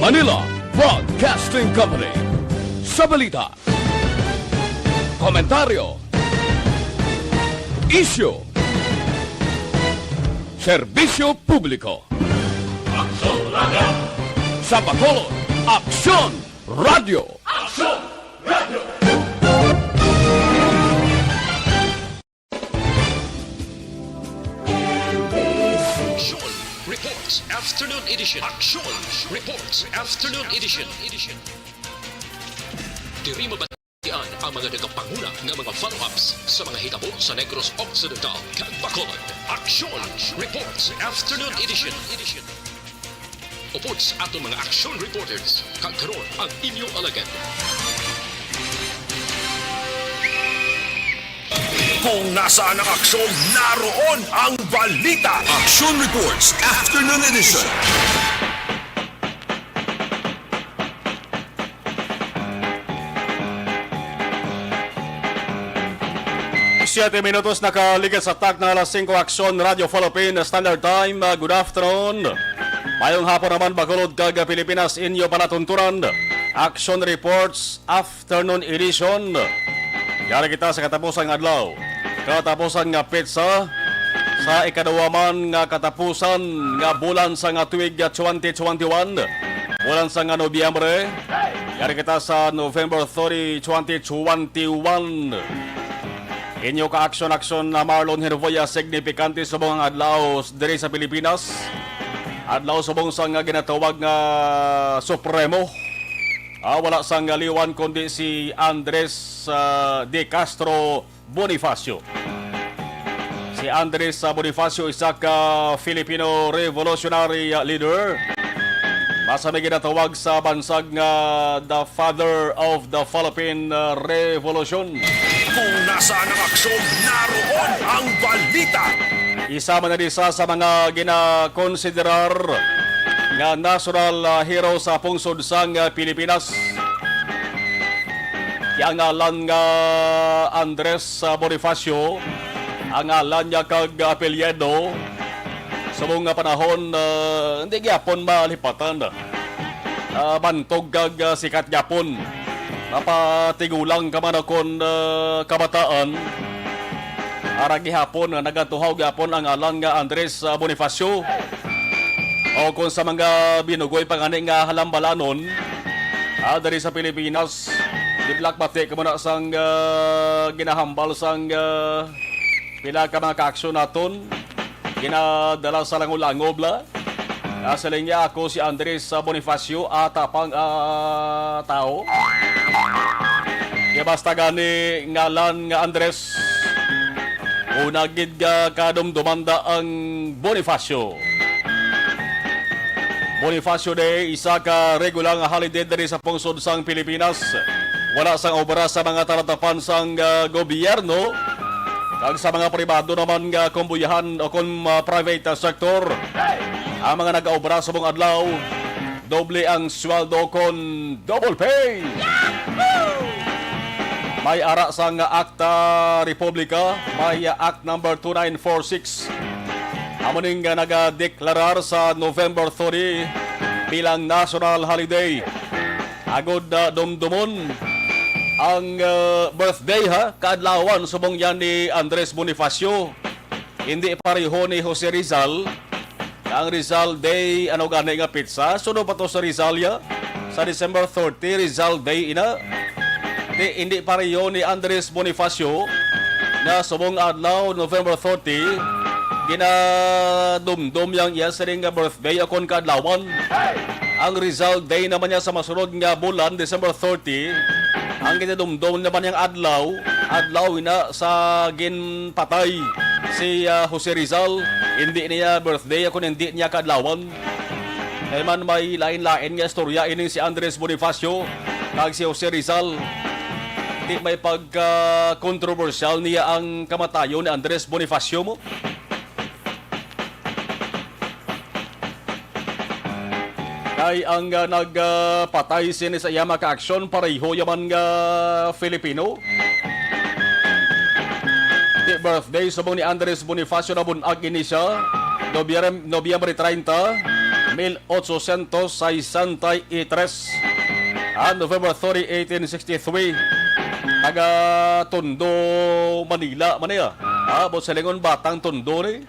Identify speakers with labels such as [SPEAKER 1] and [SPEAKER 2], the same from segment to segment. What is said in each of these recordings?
[SPEAKER 1] Manila Broadcasting Company. Sa balita, komentaryo, isyu, serbisyo publiko. Aksyon Radio! Sa Bacolod, Aksyon Radio! Aksyon Radio!
[SPEAKER 2] Action Reports Afternoon Edition. Action Reports Afternoon Edition. Diri mabatian ang mga nagapanguna ng mga follow-ups sa mga hitabo sa Negros Occidental kag Bacolod. Action Reports Afternoon Edition. Upots ato mga action reporters kag karon ang inyong alagad.
[SPEAKER 3] Kung nasaan ang aksyon, naroon ang balita. Action Reports Afternoon Edition. Siyete minutos nakaligat sa tak ng alas 5 Aksyon Radio Philippine Standard Time. Good afternoon. Mayong hapon naman Bacolod kag Pilipinas inyo panatunturan. Action Reports Afternoon Edition. Yari kita sa katapusan ng adlaw. Katapusan nga pizza sa ikadawaman nga katapusan nga bulan sa nga tuig 2021. Bulan sa nga Nobyembre. Yari kita sa November 30, 2021. Inyo ka aksyon na Marlon Hervoya signifikante sa mga adlaw diri sa Pilipinas. Adlaw subong sa nga ginatawag nga Supremo. Wala sang liwan kundi si Andres De Castro Bonifacio. Si Andres Bonifacio isa ka Filipino revolutionary leader. Masa may ginatawag sa bansag nga the father of the Philippine Revolution. Kung nasaan ang aksyon, naroon ang balita. Isa man na isa sa mga ginakonsiderar nga national hero sa pungsod sang Pilipinas. Ang ngalan nga Andres Bonifacio, ang ngalan niya kag apelyido sa mga panahon hindi gyapon malipatan. Bantog kag sikat gyapon. Napatigulang ka man akong kabataan. Ara gihapon nagatuhaw gyapon ang ngalan nga Andres Bonifacio. O kung sa mga binugoy pangani nga halambalanon dari sa Pilipinas, diblak bati ka muna sang ginahambal sang pila ka mga kaaksyon naton, ginadala sa langob la. Sa linya ako si Andres Bonifacio atapang tao. Kaya basta gani ngalan nga Andres, unagid ka kadumdumanda ang Bonifacio. Bonifacio Day, isa ka regulang holiday dari sa pungsod sang Pilipinas. Wala sang obra sa mga talatapan sang gobyerno. Kag sa mga pribado naman nga kumbuyahan o kung private sector. Ang mga nag-obra sa mong adlaw, doble ang sweldo kon double pay. May ara sang Akta Republika, may Act number 2946. Amuning nga nagadeklarar sa November 30 bilang national holiday. Agod dumdumon ang birthday kaadlawan subong yan ni Andres Bonifacio. Hindi pareho ni Jose Rizal. Ang Rizal Day ano gani nga pizza. Suno pa to sa Rizal ya. Sa December 30 Rizal Day ina. Hindi pareho ni Andres Bonifacio na subong adlaw November 30 ginadumdum yang iya siring nga birthday akon kaadlawan. Ang Rizal Day naman niya sa masunod nga bulan, December 30. Ang ginadumdum naman yung adlaw ina sa ginpatay si Jose Rizal. Hindi niya birthday akon, hindi niya kaadlawan. Kaya man may lain-lain nga istorya ining si Andres Bonifacio kag si Jose Rizal. Hindi may pagka-controversial niya ang kamatayon ni Andres Bonifacio mo. Kay ang nagpatay sinis sa yama ka-aksyon pareho yaman nga Filipino. Di birthday subong ni Andres Bonifacio na bunag ini siya Nobyembre 30, 1863. November 30, 1863. Taga Tondo, Manila, Manila. Abot sa lingon batang Tondo ni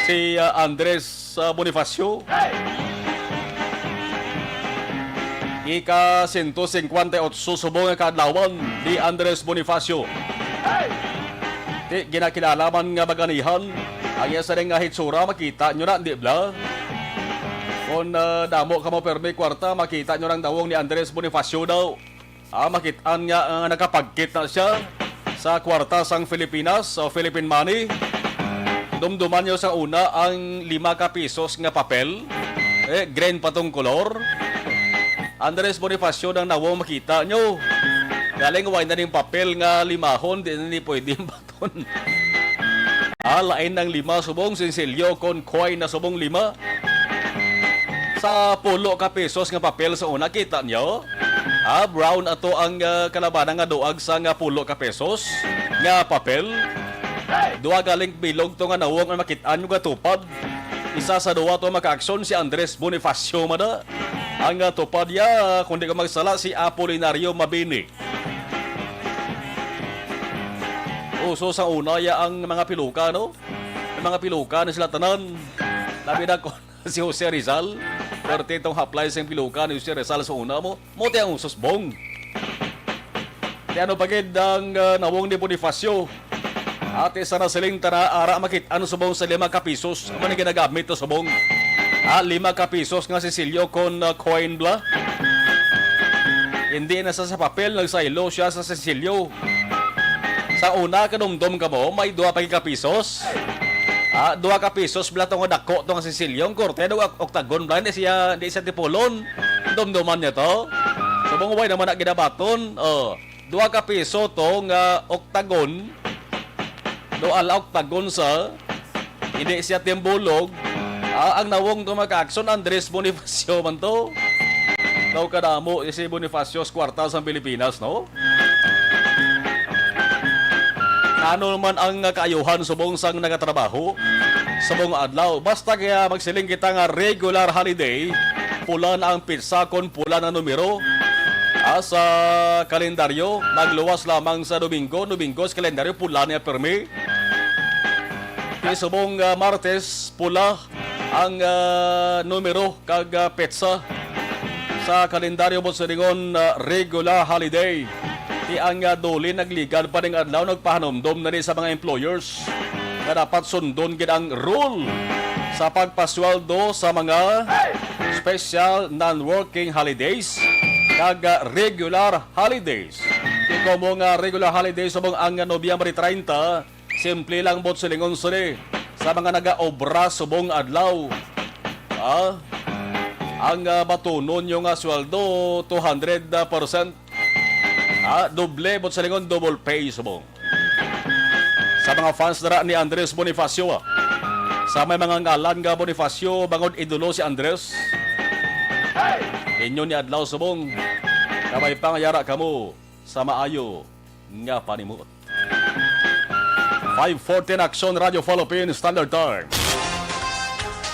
[SPEAKER 3] si Andres Bonifacio. Ika 158 subong nga kadlawan ni Andres Bonifacio. Di ginakilalaman nga baganihan. Ang iya sa rin nga hitsura, makita nyo na, di bla? Kung damo ka mo permi kwarta, makita nyo lang dawong ni Andres Bonifacio daw. Makitaan nga nakapagkit na siya sa kwarta sang Pilipinas, o Philippine money. Dumduman nyo sa una ang 5 pesos nga papel. Green patong kolor. Andres Bonifacio nang nawong makita nyo. Galing wala na ning papel nga 5, di na ni pwede baton. Lain ng 5 subong sinsilyo kon coin na subong 5. Sa 10 pesos nga papel sa una, kita nyo? Brown ato ang kalabanan nga duag sa nga 10 pesos nga papel. Duwa galing bilog to nga nawong ang makitaan yung tupad. Isa sa duwa to maka-aksyon si Andres Bonifacio mada. Ang tupad ya, kundi ka magsala, si Apolinario Mabini. Uso sa una ya ang mga piluka, no? Ang mga piluka na sila tanan. Labi na ko si Jose Rizal. Pero itong haplay sa piluka ni Jose Rizal sa una mo. Mote ang usos bong. Di ano pagid ang nawong ni Bonifacio. Ate sana siling tara ara makit ano subong sa 5 pesos. Ano na ginagamit to subong? 5 pesos nga Cecilio kon coin bla. Hindi na sa papel, nagsaylo siya sa Cecilio. Sa una, kanumdum ka mo, may 2 pesos. 2 pesos bla tong dako tong Cecilio. Ang korte, oktagon bla, hindi siya tipulon. Dumduman niya to. Subong way naman na ginabaton. 2 peso tong oktagon. Doala oktagon sa, hindi siya timbulog. Ang nawong tumaka-aksyon, Andres Bonifacio man to. Daw kadamo si Bonifacio sa kwarta sa Pilipinas, no? Ano naman ang kaayuhan subong sang nagatrabaho? Subong adlaw. Basta kaya magsiling kita nga regular holiday, pula na ang pizza kon pula na numero. Sa kalendaryo, magluwas lamang sa Domingo. Domingo sa kalendaryo, pula niya permi. Subong Martes, pula ang numero kag petsa sa kalendaryo mo sa ringon regular holiday. Ti ang duli nagligad pa ning adlaw nagpahanomdom na rin sa mga employers na dapat sundon gid ang rule sa pagpasweldo sa mga special non-working holidays kag regular holidays. Ti komo nga regular holidays subong ang Nobyembre 30, simple lang bot silingon sini sa mga nagaobra subong adlaw. Ang batunon yung sweldo 200%. Doble bot sa lingon, double pay subong. Sa mga fans dara ni Andres Bonifacio, sa may mga ngalan nga Bonifacio, bangod idolo si Andres. Inyo ni adlaw subong, kamay pangyara kamo sa maayo nga panimut. 5:14 Aksyon Radio Philippine Standard Time.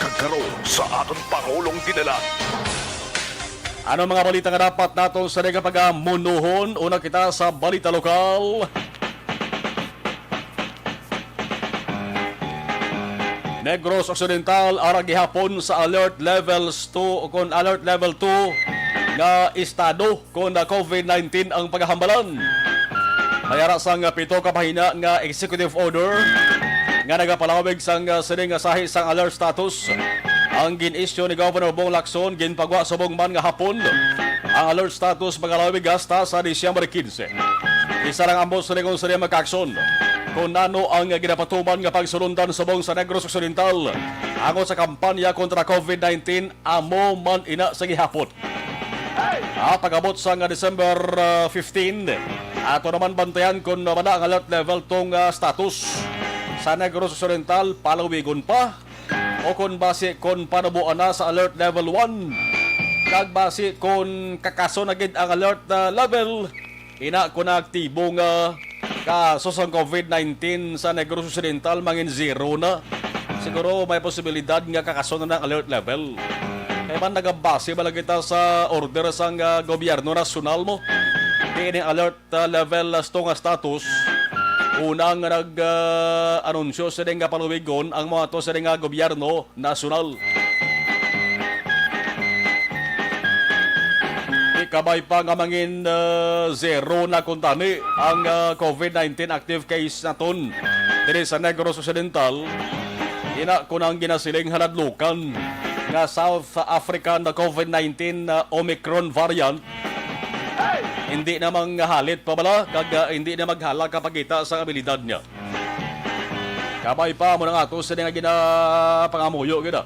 [SPEAKER 4] Kagkaroon sa aton Pangulong dinala.
[SPEAKER 3] Ano mga balita nga dapat nato sa nagapagamunuhon? Una kita sa balita lokal. Negros Occidental ara gihapon sa alert levels 2 kon alert level 2 nga estado kon COVID-19 ang paghahambalan. Mayara sang 7 ka pahina nga executive order nga nagapalawig sang sining sahi sang alert status. Ang gin-issue ni Governor Bong Lacson ginpagwa sa man nga hapon. Ang alert status magalawig hasta sa Disyembre 15. Isa lang ambos sa negong sa magkakson kung nano ang ginapatuman nga pagsulundan sa sa Negros Occidental angon sa kampanya kontra COVID-19 amo man ina sa gihapon. Pag-abot sa December 15, ato naman bantayan kung naman ang alert level tong status sa Negros Occidental palawigon pa o kung base kung panabuan na sa alert level 1 kag base kung kakaso na gid ang alert level ina kung aktibo nga kaso sa COVID-19 sa Negros Occidental mangin 0 na siguro may posibilidad nga kakaso na ng alert level Kaya man nagabase bala kita sa order sang gobyerno nasyonal mo. Di ini alert level nga status. Unang nag-anunsyo sa nga paluwigon ang mga to sa nga gobyerno nasyonal. Ikabay pa nga mangin zero na kuntani ang COVID-19 active case naton diri sa Negros Occidental. Ina ko nang ginasiling haladlukan nga South African COVID-19 Omicron variant. Hindi na manghalit pa bala kag hindi na maghala kapag kita sa abilidad niya. Kabay pa mo na nga to sa nga ginapangamuyo gina.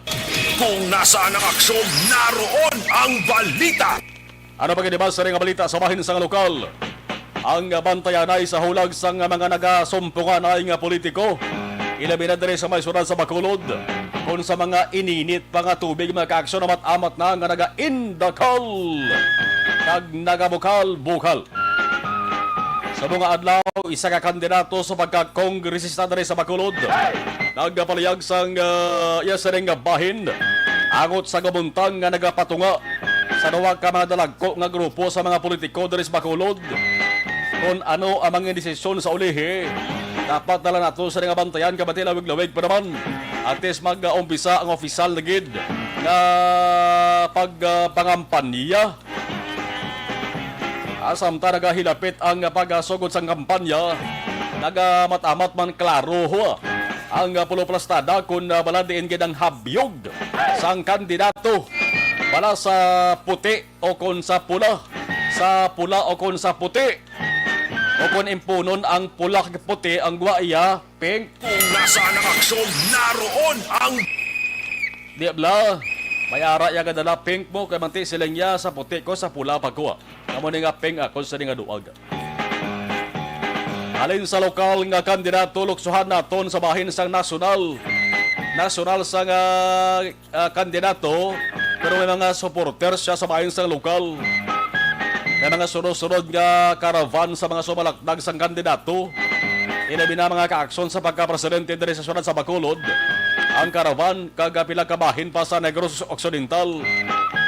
[SPEAKER 4] Kung nasaan ang aksyon, naroon ang balita.
[SPEAKER 3] Ano ba kinibas sa nga balita sa bahin sa lokal? Ang bantayan ay sa hulag sa mga nagasumpungan ay nga politiko. Ilabi na diri sa may suran sa Bacolod. Kung sa mga ininit pa nga tubig makaaksyon amat-amat na nga naga-indakal kag nagabukal-bukal. Sa mga adlaw, isa ka kandidato sa pagka-kongresista diri sa Bacolod. Nagapaliyag sang yasaring nga bahin. Angot sa gabuntang nga nagapatunga sa duwa ka mga dalagko nga grupo sa mga politiko diri sa Bacolod. Kung ano ang mga desisyon sa ulihi, dapat dala nato sa nga bantayan kabati lawig-lawig pa naman. Atis mag-umpisa ang opisyal na gid na pagpangampanya. Asamta nagahilapit ang pagasugod sa kampanya. Nagamat-amat man klaro ho ang puloplastada kung baladiin gid ang habyog sang kandidato. Bala sa puti o kung sa pula. Sa pula o kung sa puti. O kung impunon ang pula kag puti ang guwaiya, pink.
[SPEAKER 4] Kung nasaan ang aksyon, naroon ang...
[SPEAKER 3] Diabla, may ara ya kadala pink mo, kay manti silang ya sa puti ko sa pula pagkuha. Kamo ni nga pink ako sa nga duwag. Alin sa lokal nga kandidato luksuhan naton sa bahin sang nasyonal. Nasyonal sa nga kandidato, pero may mga supporters siya sa bahin sang lokal. May mga sunod-sunod nga caravan sa mga sumalakdag sang kandidato. Ilabi na mga kaaksyon sa pagka-presidente diri sa syudad sa Bacolod. Ang caravan kagapila kabahin pa sa Negros Occidental.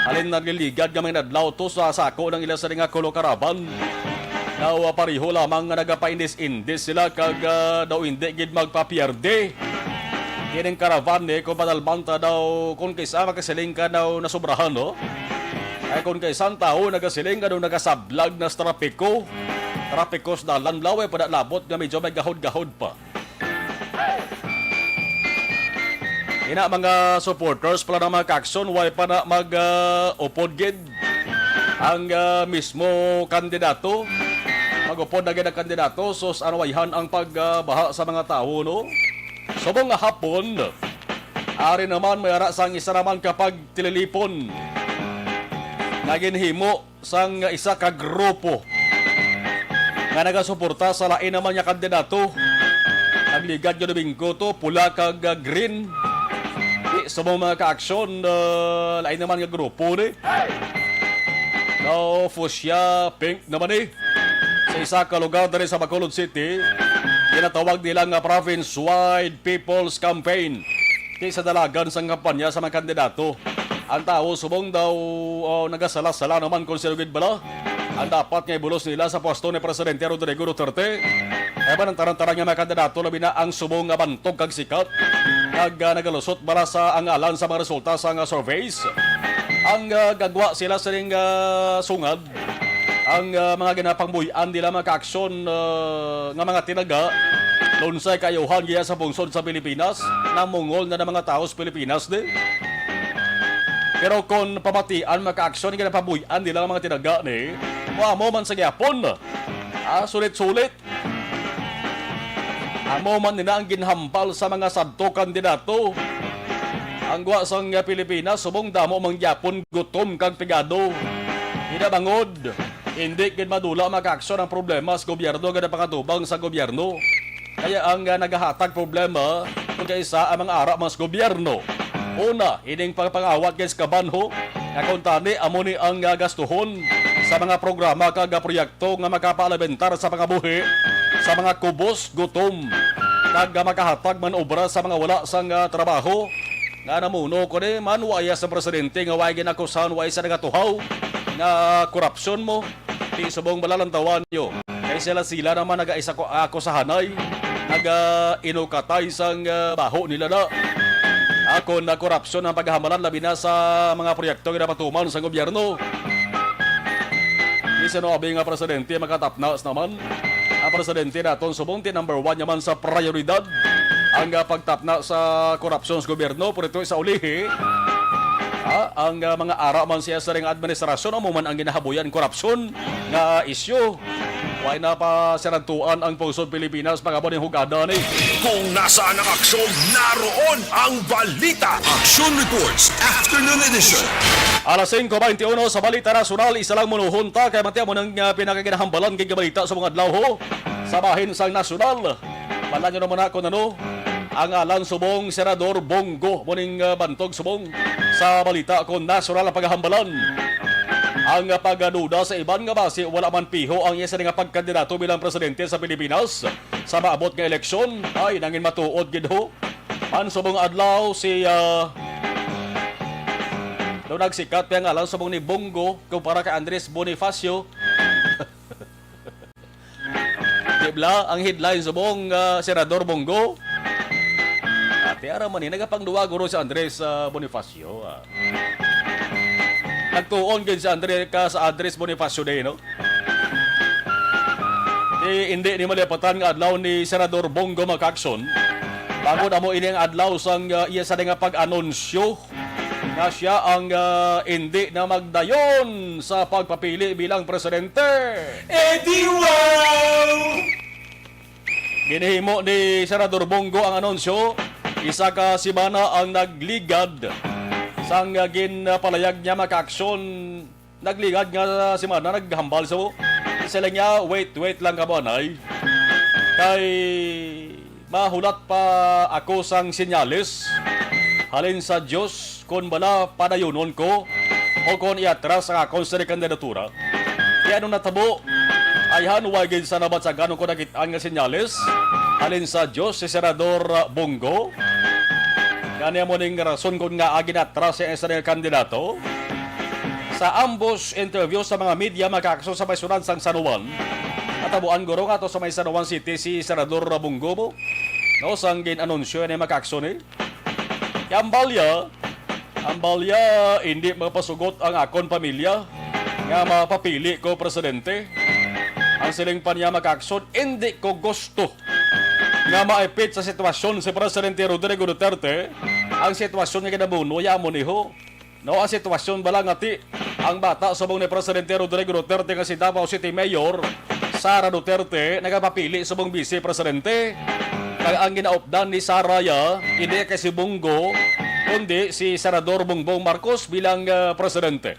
[SPEAKER 3] Alin nagliligad nga mga nadlaw to sa sako ng ilang sa nga kulo caravan. Daw pariho lamang nga nagapaindis-indis sila kag daw hindi gid magpapierde. Kining caravan kung padalbanta daw kung kaysa makasiling ka daw nasobrahan no. Ay kung kay isang tao nagasiling ka nung nagasablag na trapiko. Trapikos na lanlaw ay padalabot nga medyo may gahod-gahod pa. Ina mga supporters pala ng mga kaksyon, way pa na mag-upod gid ang mismo kandidato. Mag-upod na gid ang kandidato, sos anawayhan ang pagbaha sa mga tao, no? So mga hapon, ari naman may ara sang isa naman kapag tililipon. Naginhimo sang isa ka grupo nga nagasuporta sa lain naman niya kandidato. Nagligad yun bingko to, pula kag green. Sa mga ka-aksyon, lain naman nga grupo ni. Now, fuchsia, pink naman sa isa ka lugar dali sa Bacolod City, ginatawag nila nga province-wide People's Campaign. Sa dalagan sa kampanya sa mga kandidato. Ang tao subong daw nagasala-sala naman kung sino gid bala. Ang dapat nga ibulos nila sa pwesto ni Presidente Rodrigo Duterte. Eban ang tarang-tarang nga mga kandidato labi na ang subong nga bantog kag sikat. Kag nagalusot bala sa ang alan sa mga resulta sa nga surveys. Ang gagwa sila sa ring sungad. Ang mga ginapangbuyan nila mga kaaksyon nga mga tinaga. Lunsay kayuhan giya sa pungsod sa Pilipinas. Namungol na ng mga tao sa Pilipinas din. Pero kung pamatian, maka-aksyon yung ginapabuyan nila ng mga tinaga ni, mo man sa gyapon. Sulit-sulit. Amo man nila ang ginhambal sa mga sadto kandidato. Ang guwa sang Pilipinas, subong damo mang gyapon gutom kang pigado. Hinabangod, hindi gid madula maka-aksyon ang problema sa gobyerno gada pangatubang sa gobyerno. Kaya ang nagahatag problema kung kaisa ang mga ara mas gobyerno. Una, ining pagpangawat guys kabanho, na kung tani amo ni ang gastuhon sa mga programa kag proyekto nga makapalabentar sa mga buhi, sa mga kubos, gutom, kag makahatag man obra sa mga wala sang trabaho, nga namuno ko ni man waya sa presidente nga way ginakusahan way sa nagatuhaw nga korupsyon mo di subong balalantawan nyo kay sila naman nagaisa ko ako sa hanay inukatay sang baho nila na ako na korupsyon ang paghahamalan labi na sa mga proyekto nga napatuman sa gobyerno. Isa no abi nga presidente makatapnas naman. Ang presidente naton subong number 1 naman sa prioridad ang pagtapna sa korupsyon sa gobyerno pero ito sa ulihi. Ang mga ara man siya sa ring administrasyon amo man ang ginahabuyan korupsyon nga isyu. Way na pa sirantuan ang pusod Pilipinas pagabon ng hugada ni.
[SPEAKER 4] Kung nasaan ang aksyon, naroon ang balita. Action Reports Afternoon Edition.
[SPEAKER 3] Alas 5:21 sa Balita Nasional, isa lang munuhunta kay matiya mo ng pinakaginahambalan kay balita sa mga adlaw ho. Sa bahin sang nasyonal. Pala nyo naman ako nano, ang alan subong Senador Bongo muning bantog subong sa balita kung nasyonal ang paghahambalan. Ang pagduda sa iban nga base wala man piho ang isa nga pagkandidato bilang presidente sa Pilipinas sa maabot nga eleksyon ay nangin matuod gid ho. An subong adlaw si daw nagsikat pa nga alang subong ni Bongo kumpara kay Andres Bonifacio. Dibla ang headline subong Senador Bongo. Ate ara man ni nagapangduwa guro si Andres Bonifacio. Nagtuon gid si Andres Bonifacio day no. Hindi ni malipatan nga adlaw ni Senador Bongo makaksyon. Bago na mo ini ang adlaw sang iya sa nga pag-anunsyo na siya ang hindi na magdayon sa pagpapili bilang presidente.
[SPEAKER 4] Eddie wow!
[SPEAKER 3] Ginihimo ni Senador Bongo ang anunsyo. Isa ka simana ang nagligad sang ginpalayag niya makaaksyon. Nagligad nga simana naghambal so. Isa lang niya wait lang ka ba nay. Kay mahulat pa ako sang sinyalis halin sa Diyos kung bala padayunon ko o kung iatras ang akong sa kandidatura. Kaya nung natabo ay hanuwagin sa nabat sa ganong ko nakitaan nga sinyalis halin sa Diyos si Senador Bongo. Kanya mo ning rason kung nga agin atras ang isa ng kandidato. Sa ambos interview sa mga media makakso sa maysunan sang San Juan. Natabuan guro nga to sa may San Juan City si Senador Bongo mo. No, sang gin-anunsyo na makakso ni. Ambalya, hindi mapasugot ang akon pamilya nga mapapili ko presidente. Ang siling pa niya makakson, hindi ko gusto nga maipit sa sitwasyon si Presidente Rodrigo Duterte. Ang sitwasyon nga kinabuno, yamo ni ho. No, ang sitwasyon bala ngati ang bata subong ni Presidente Rodrigo Duterte nga si Davao City Mayor Sara Duterte nagapapili subong Vice Presidente. Kaya ang ginaupdan ni Saraya, hindi kay si Bongo, kundi si Senador Bongbong Marcos bilang presidente.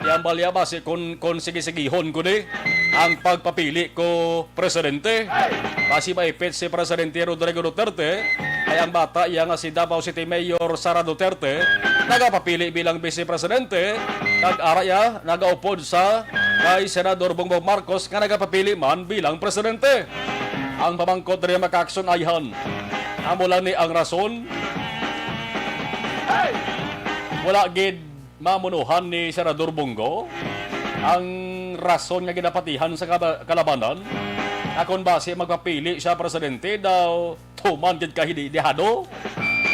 [SPEAKER 3] Yan balya ba si kung sige-sigihon ko ni ang pagpapili ko presidente. Basi maipit si Presidente Rodrigo Duterte, ay ang bata yang si Davao City Mayor Sara Duterte, nagapapili bilang Vice Presidente, nag-araya, nagaupod sa kay Senador Bongbong Marcos nga nagapapili man bilang presidente. Ang pamangkot rin makakson ayhan. Amo lang ni ang rason. Wala gid mamunuhan ni Senador Bongo. Ang rason nga ginapatihan sa kalabanan. Akon base magpapili siya presidente daw tuman gid kahidihado.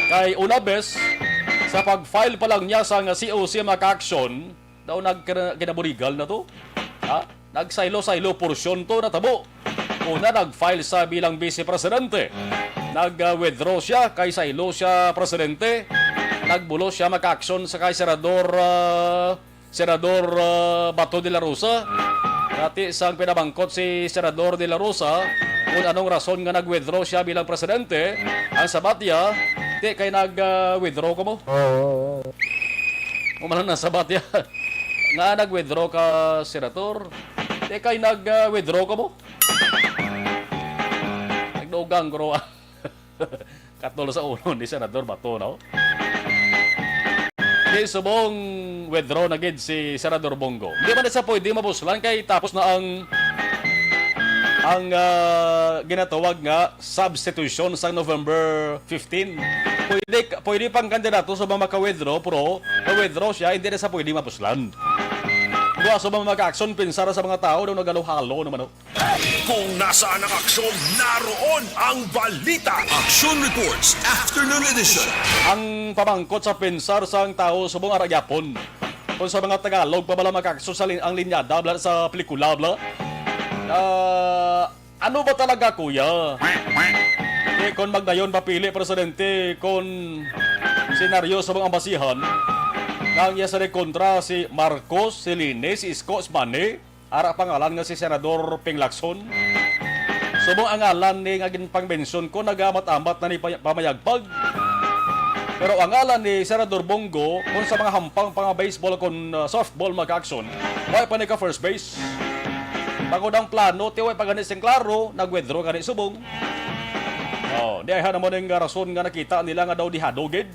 [SPEAKER 3] Kay una bes sa pag-file pa lang niya sa COC makakson daw nagkinaburigal na to. Nagsaylo-saylo porsyon to natabo. Una nag-file sa bilang Vice Presidente. Nag-withdraw siya kay saylo siya presidente. Nagbulo siya maka-action sa kay Senador Bato de la Rosa. Dati sang pinabangkot si Senador de la Rosa kung anong rason nga nag-withdraw siya bilang presidente. Ang sabat niya, di kay nag-withdraw ko mo. Umalang na sabat niya. Nga nag-withdraw ka, Senator. Di kay nag-withdraw ko mo. Nagdugang ko katulad sa uno ni Senador Bato, no? Di subong withdraw na gid si Senador Bongo. Di man sa pwede mabuslan kay tapos na ang ang ginatawag nga substitution sa November 15. Pwede pang kandidato sa mga maka-withdraw, pero na-withdraw siya, hindi na sa pwede mapuslan. Kung sa mga maka-action, pinsara sa mga tao, daw nagalo-halo naman.
[SPEAKER 4] Kung nasaan ang aksyon, naroon ang balita. Action Reports Afternoon Edition.
[SPEAKER 3] Ang pamangkot sa pinsar sa tao sa buong Aragyapon. Kung sa mga Tagalog, pabala maka-action sa ang linyada sa pelikula, bla. Ano ba talaga, kuya? Kung magdayon papili presidente kung senaryo sa mga ambasihan, nang iya sa kontra si Marcos, si Line, si Isko, si Mane, ara pangalan nga si Senador Ping Lacson. Subong ang ngalan ni nga ginpang-mention ko, nagamat-amat na ni pamayagpag. Pero ang ngalan ni Senador Bongo, kung sa mga hampang pang baseball kung softball mag-action, why pa ni ka first base? Bago ng plano, tiway pa ganit sing klaro, nag-withdraw ganit subong. Di ay naman yung rason nga nakita nila nga daw dihadogid.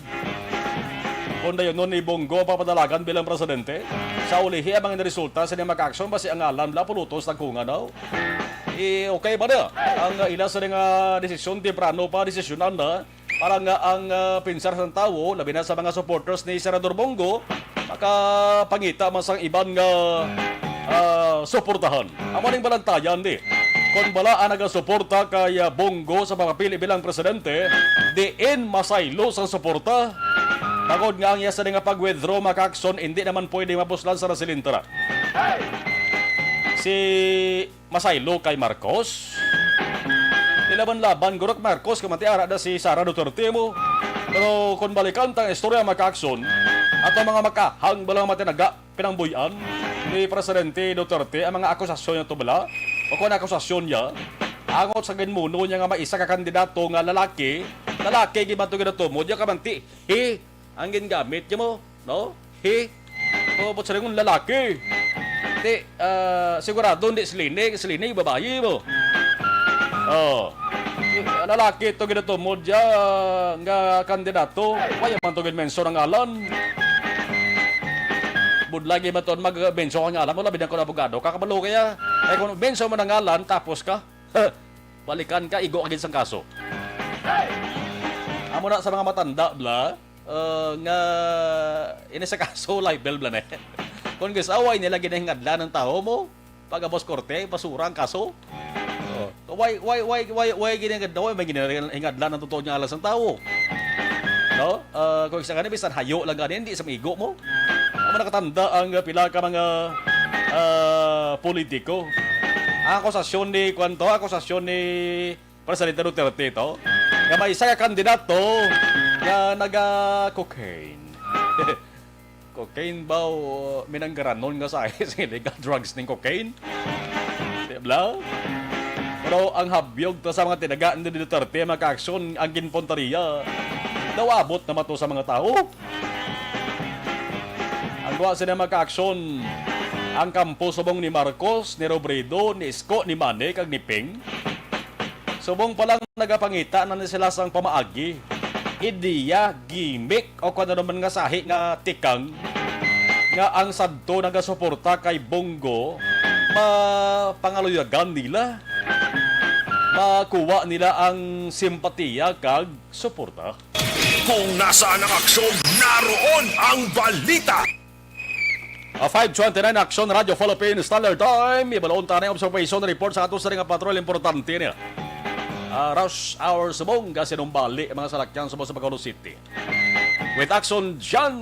[SPEAKER 3] Kung dayon nun ni Bongo papadalagan bilang presidente, sa ulihi ang mga resulta sa niyang mag-action, basi ang alam la pulutos ng kunga daw. Okay ba na? Ang ilan sa niyang desisyon, temprano pa desisyonan na, para nga ang pinsar ng tao, labi na sa mga supporters ni Senador Bongo, makapangita masang iban nga suportahan. Amo ning balantayan di. Kung bala ang nagasuporta kay Bongo sa papapili bilang presidente, diin masaylo sa suporta. Bagod nga ang yasa nga pag-withdraw maka-action, hindi naman pwede mapuslan sa Rasilintara. Si masaylo kay Marcos, nilaban-laban gurok Marcos, kamatiara na si Sara Duterte mo. Pero kung balikan tang istorya maka-action, at ang mga makahang balang matinaga pinangbuyan ni Presidente Duterte, ang mga akusasyon niya ito bala, o kung akusasyon niya, angot sa ginmuno niya nga maisa ka kandidato nga lalaki, gibanto ginato mo, diya ka manti, ang gingamit niya mo, no? O, ba't sa rin lalaki? Di, sigurado, hindi silinig, babayi mo. Lalaki ito ginato mo, diya nga kandidato, waya man ito ginmenso ng alan. Budlagi ba ito mag-benso ka ng alan mo, labi na ko na abogado, kakabalo kaya. Eh kung benso mo ng alan, tapos ka, balikan ka, igo agad sang kaso. Amo na sa mga matanda, bla, nga ini sa kaso, libel, bla na. Kung gisaway nila ginahingadla ng tao mo, pag-abos korte, basura ang kaso. Why ginahingadla, may ginahingadla ng totoo niya alas ng tao. No? Kung isa ka na, bisan hayo lang ganin, hindi sa migo mo. Amo nakatanda ang pila ka mga politiko. Ang akusasyon ni Presidente Duterte ito, nga may isa ka kandidato na naga-cocaine. Cocaine ba o minanggaranon nga sa illegal drugs ng cocaine? Diba? Pero ang habyog to sa mga tinagaan ni Duterte, maka-aksyon ang ginpontariya, nawabot naman to sa mga tao. Ang gawa sila maka-aksyon, ang kampo subong ni Marcos, ni Robredo, ni Isko, ni Mane, kag ni Ping. Subong palang nagapangita na sila sang pamaagi. Ideya, gimmick, o kung ano naman nga sahi nga tikang, nga ang sadto nagasuporta kay Bongo, mapangaluyagan nila, makuha nila ang simpatiya kag suporta.
[SPEAKER 4] Kung nasaan ang aksyon, naroon ang balita.
[SPEAKER 3] 5:29 Action Radio Philippines Standard Time. Ibalaon tayo ng observation report sa ato sa ring patrol importante niya. Rush hour subong kasi numbali mga salakyan subong sa Bacolod City. With Action John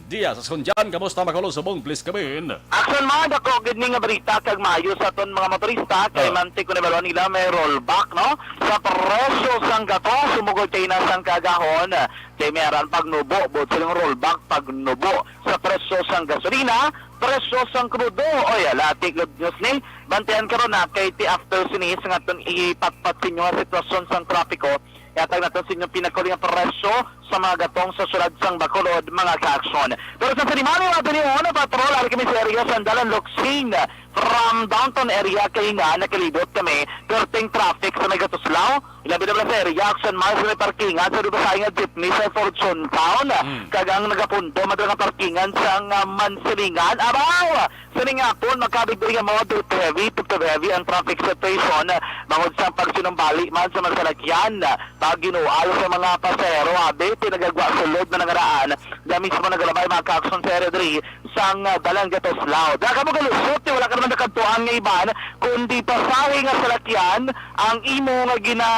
[SPEAKER 3] Diaz. Action John, kamusta Bacolod subong? Please come in.
[SPEAKER 5] Action mga dako, gid nga balita kag maayo sa ton mga motorista kay mantik ko na nila may rollback no sa presyo sang gato sumugod kay nasang kagahon kay meron pagnubo bud silang rollback pagnubo sa presyo sang gasolina, presyo sang krudo. Oy lati good news ni bantayan karon na kay ti after sinis nga ton ipatpat sinyo nga sitwasyon sang trapiko. Yatag natin sa inyong pinakuli ang presyo sa mga gatong sa sulad sang Bacolod, mga ka-aksyon. Pero sa sinimani natin yung patrol, ari kami seryo sa Andalan Luxing from downtown area kay nga nakalibot kami perting traffic sa may Gatuslaw. Ilabi na sa area, action miles sa may parkingan sa Ribasay nga jeepney sa Fortune Town. Kagang nagapunto, madalang parkingan sa Mansilingan. Abaw! Sa nga po, magkabigay nga mga to heavy ang traffic situation. Bangod sa pagsinumbali man sa masalakyan. Paginual sa mga pasero, abe, pinagagwa sa load na nangaraan. Dami sa mga nagalabay mga ka-action sa area 3 sang Dalang Gatuslaw. Daka mo galusot, wala ka naman nakatuan nga iban, kundi pasahe nga salakyan, ang imo nga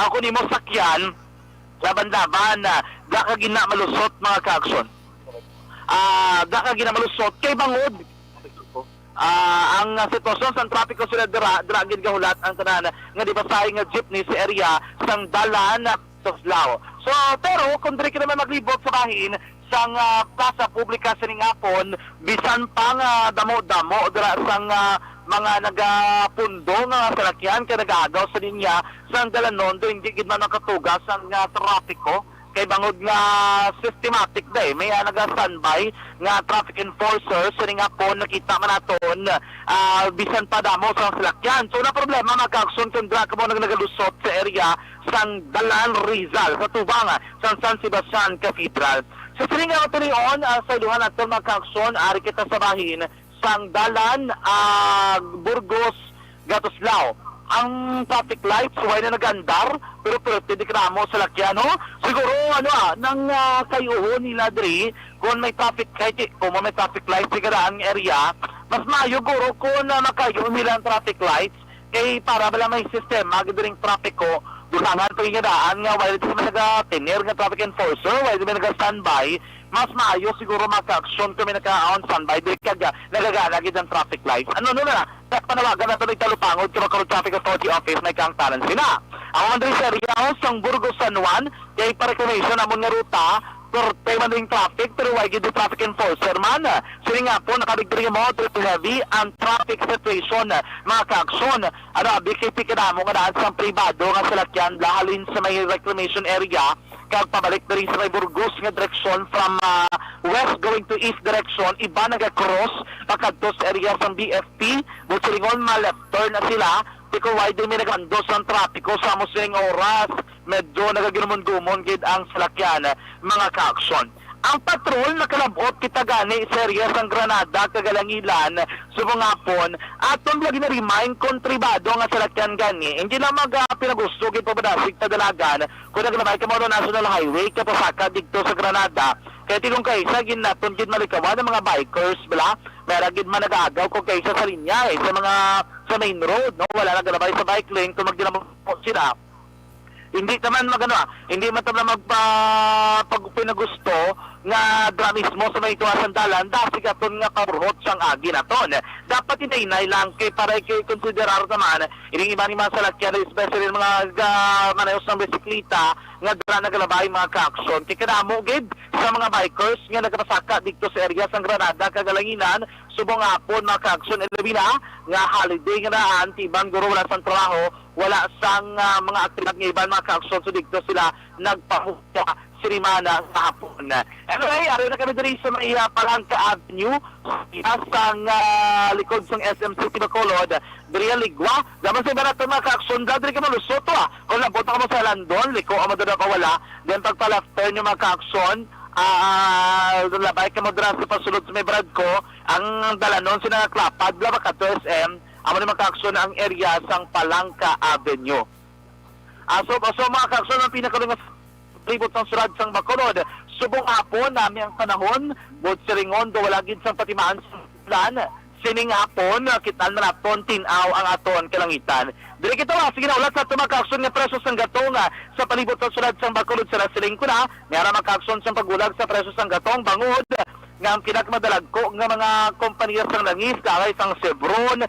[SPEAKER 5] ako nimo sakyan, laban-laban, daka gina malusot mga ka-action. Daka gina malusot, kay bangod, ang sitwasyon sa trapiko sila dragin gahulat ang tanan nga di pasahe nga jeepney sa area sang Dalan Gatuslaw. So, pero kung diri ka naman maglibot sa bahin, sang plaza publika sa Ningapon, bisan pang damo-damo dira sang mga nagapundo nga salakyan kay nagaagaw sa linya sang Dalanon do hindi gid man nakatugas ang trapiko kay bangod nga systematic day may naga-standby nga traffic enforcer sa Ningapon nakita man naton bisan pa damo sa salakyan. So na problema magka-action kung dra ka mo nagalusot sa area sang Dalan Rizal sa tubang sang San Sebastian Cathedral. Sa silinga ko tinion, sa iluhan natin magka-aksyon, ari kita sa bahin, sang Dalan, Burgos, Gatuslaw. Ang traffic lights, huwag na nagandar, pero hindi ka mo sa lakyan, no? Siguro, nang kayuho nila diri, kung may traffic lights, sigara ang area, mas mayo guro kung makayuho nila ang traffic lights, kay para bala may sistema, gadaring traffic ko, dulangan ko yung daan nga, while di naman nag-tenir nga traffic enforcer, while di naman nag-standby, mas maayo siguro maka-action kami naka-on standby, di kaga nagagalagid ang traffic lights. Ano na, panawagan na ito ng Talupangod, kaya traffic authority office na ikang talent sila. Ang Andres Area, sang Burgos San Juan, kaya pa-reclamation namon nga ruta, korte man din traffic, pero why gid traffic enforcer man. Sili nga po, nakabigdiri mo, triple heavy, ang traffic situation, mga ka-aksyon. BKP ka mo nga daan sa privado nga salakyan, lahalin sa may reclamation area, kag pabalik na rin sa may Burgos nga direksyon from west going to east direction, iba nag-cross, pakadto sa area sa BFP, busilingon, ma-left turn na sila, tiko wide may nagandos ang trapiko sa musing oras, medyo nagaginumon-gumon gid ang salakyan, mga ka-aksyon. Ang patrol nakalabot kita gani sa area sang Granada, Kagalangilan, Subongapon, atong lagi na remind kontribado nga salakyan gani. Hindi na pinagusto gid pabadasig ta dalagan kung naglabay ka mo no National Highway kapasaka dito sa Granada. Kaya tigong kaysa ginaton gid malikawan ng mga bikers bala, mera gid man nagagaw kung kaysa sa linya sa main road, no, wala naglabay sa bike lane kung magdinamo sila. Hindi naman hindi man tabla pinagusto nga dra mismo sa may tuwasan dalan, dasi katon nga kaburhot sang agi naton. Dapat inay lang kay para kay konsiderar naman, ining iba ni mga salakyan, especially mga manayos ng bisikleta, nga dra nagalabay mga ka-aksyon. Kay kanamo gid sa mga bikers nga nagapasaka dito sa area sang Granada, Kagalanginan, Subongapon, mga ka-aksyon, ilabi na nga holiday nga naan, tibang guro wala sang trabaho, wala sang mga aktibidad nga iban mga ka-aksyon, so dito sila nagpahukya Sirimana sa hapon. Anyway, ari na kami diri sa may Palangka Avenue, sang likod sang SM City Bacolod, diri Ligwa. Daman sa iba natin mga ka-aksyon, diri ka malusot kung nabota ka mo sa Landon, liko ang madara kawala, then pagpa-left turn yung mga ka-aksyon, labay ka mo dira sa pasulod sa may Bradco, ang Dalanon sinangaklapad, laba ka to SM, amo ni mga ka-aksyon ang area sang Palangka Avenue. So mga ka-aksyon, ang pinakalingas ribot ng surad sang Bacolod, subong hapon namin ang panahon, bot siringon, do walagid sang patimaan sa plan, sining hapon, kitan na naton, tinaw ang aton kalangitan. Dili kita sige na ulat sa tumakakson nga preso sang gatong sa palibot ng surad sang Bacolod sa siling ko na, nara makakson sang pagulag sa preso sang gatong, bangod, nga ang kinakmadalag ko nga mga kompanya sang langis, kakay sang Chevron,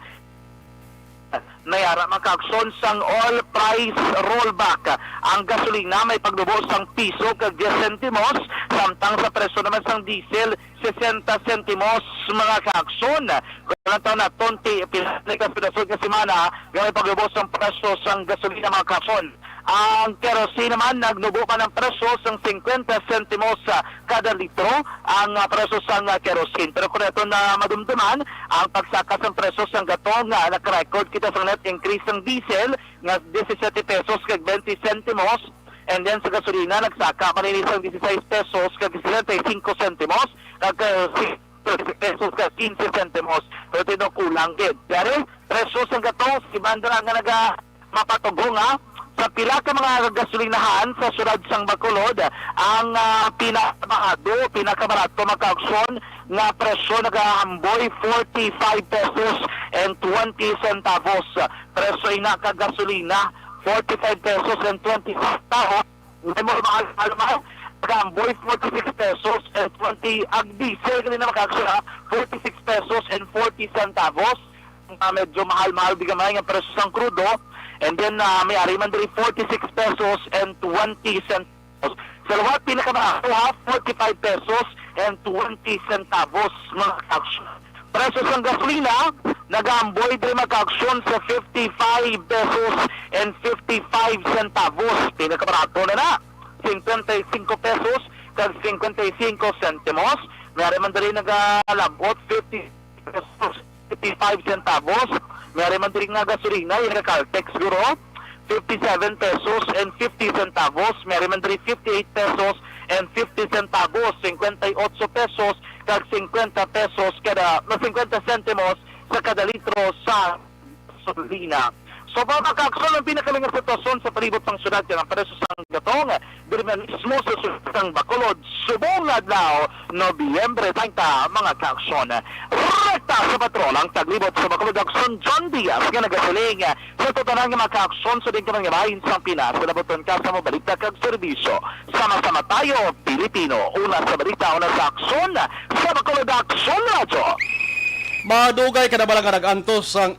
[SPEAKER 5] nayara makakson sang all price rollback. Ang gasolina may pagdubo sang piso kag 10 sentimos, samtang sa presyo naman sang diesel 60 sentimos mga kakson. Kung taon na tonti pinalikas pinasod nga semana, may pagdubo sang presyo sang gasolina mga kakson. Ang kerosene naman nagnubo pa ng presyo ng 50 sentimos kada litro ang presyo ng kerosene. Pero kung ito na madumduman, ang pagsakas ng presyo ng gatong nag-record kita sa net increase ng diesel nga 17 pesos kag 20 sentimos. And then sa gasolina, nagsaka manilis ang 16 pesos kag 75 sentimos kag 13 pesos kag 15 sentimos. Pero ito kulang gid. Pero presyo ng gatong si banda nga mapatugong sa pila ka mga gasolinahan sa syudad sang Bacolod, ang pinakabarato magka-auksyon nga presyo nagahamboy 45 pesos and 20 centavos. Presyo ina ka gasolina 45 pesos and 20 centavos. May mo mahal nagahamboy 46 pesos and 20 ag diesel kanina magka-auksyon 46 pesos and 40 centavos. Medyo mahal-mahal bigamay nga presyo sang krudo. And then may ari man diri 46 pesos and 20 centavos. Sa lahat pinakamahal 45 pesos and 20 centavos mga kauksyon. Presyo ng gasolina nag-aamboy diri magka-auksyon sa 55 pesos and 55 centavos. Pinakabarato na 55 pesos kag 55 centimos. May ari man diri nag-alabot 50 pesos 55 centavos. Mayroon man din nga gasolina, yung Caltex siguro, 57 pesos and 50 centavos. Mayroon man din 58 pesos and 50 centavos. 58 pesos kag 50 pesos kada, 50 sentimos sa kada litro sa gasolina. So, pagkakasal ang pinakalingang sitwasyon sa palibot ng syudad yan ang presyo sa gatong diriman mismo sa syudad ng Bacolod, subong adlaw, Nobyembre 30, mga kaaksyon. Rekta sa patrolang taglibot sa Bacolod Aksyon, John Diaz, nga nagasiling sa totoong mga kaaksyon sa din ka mga bahin sa Pinas, sa laboton ka sa mabalita kag serbisyo. Sama-sama tayo, Pilipino, una sa balita, una sa aksyon, sa Bacolod Aksyon Radio.
[SPEAKER 3] Madugay ka na ba lang nag-antos ang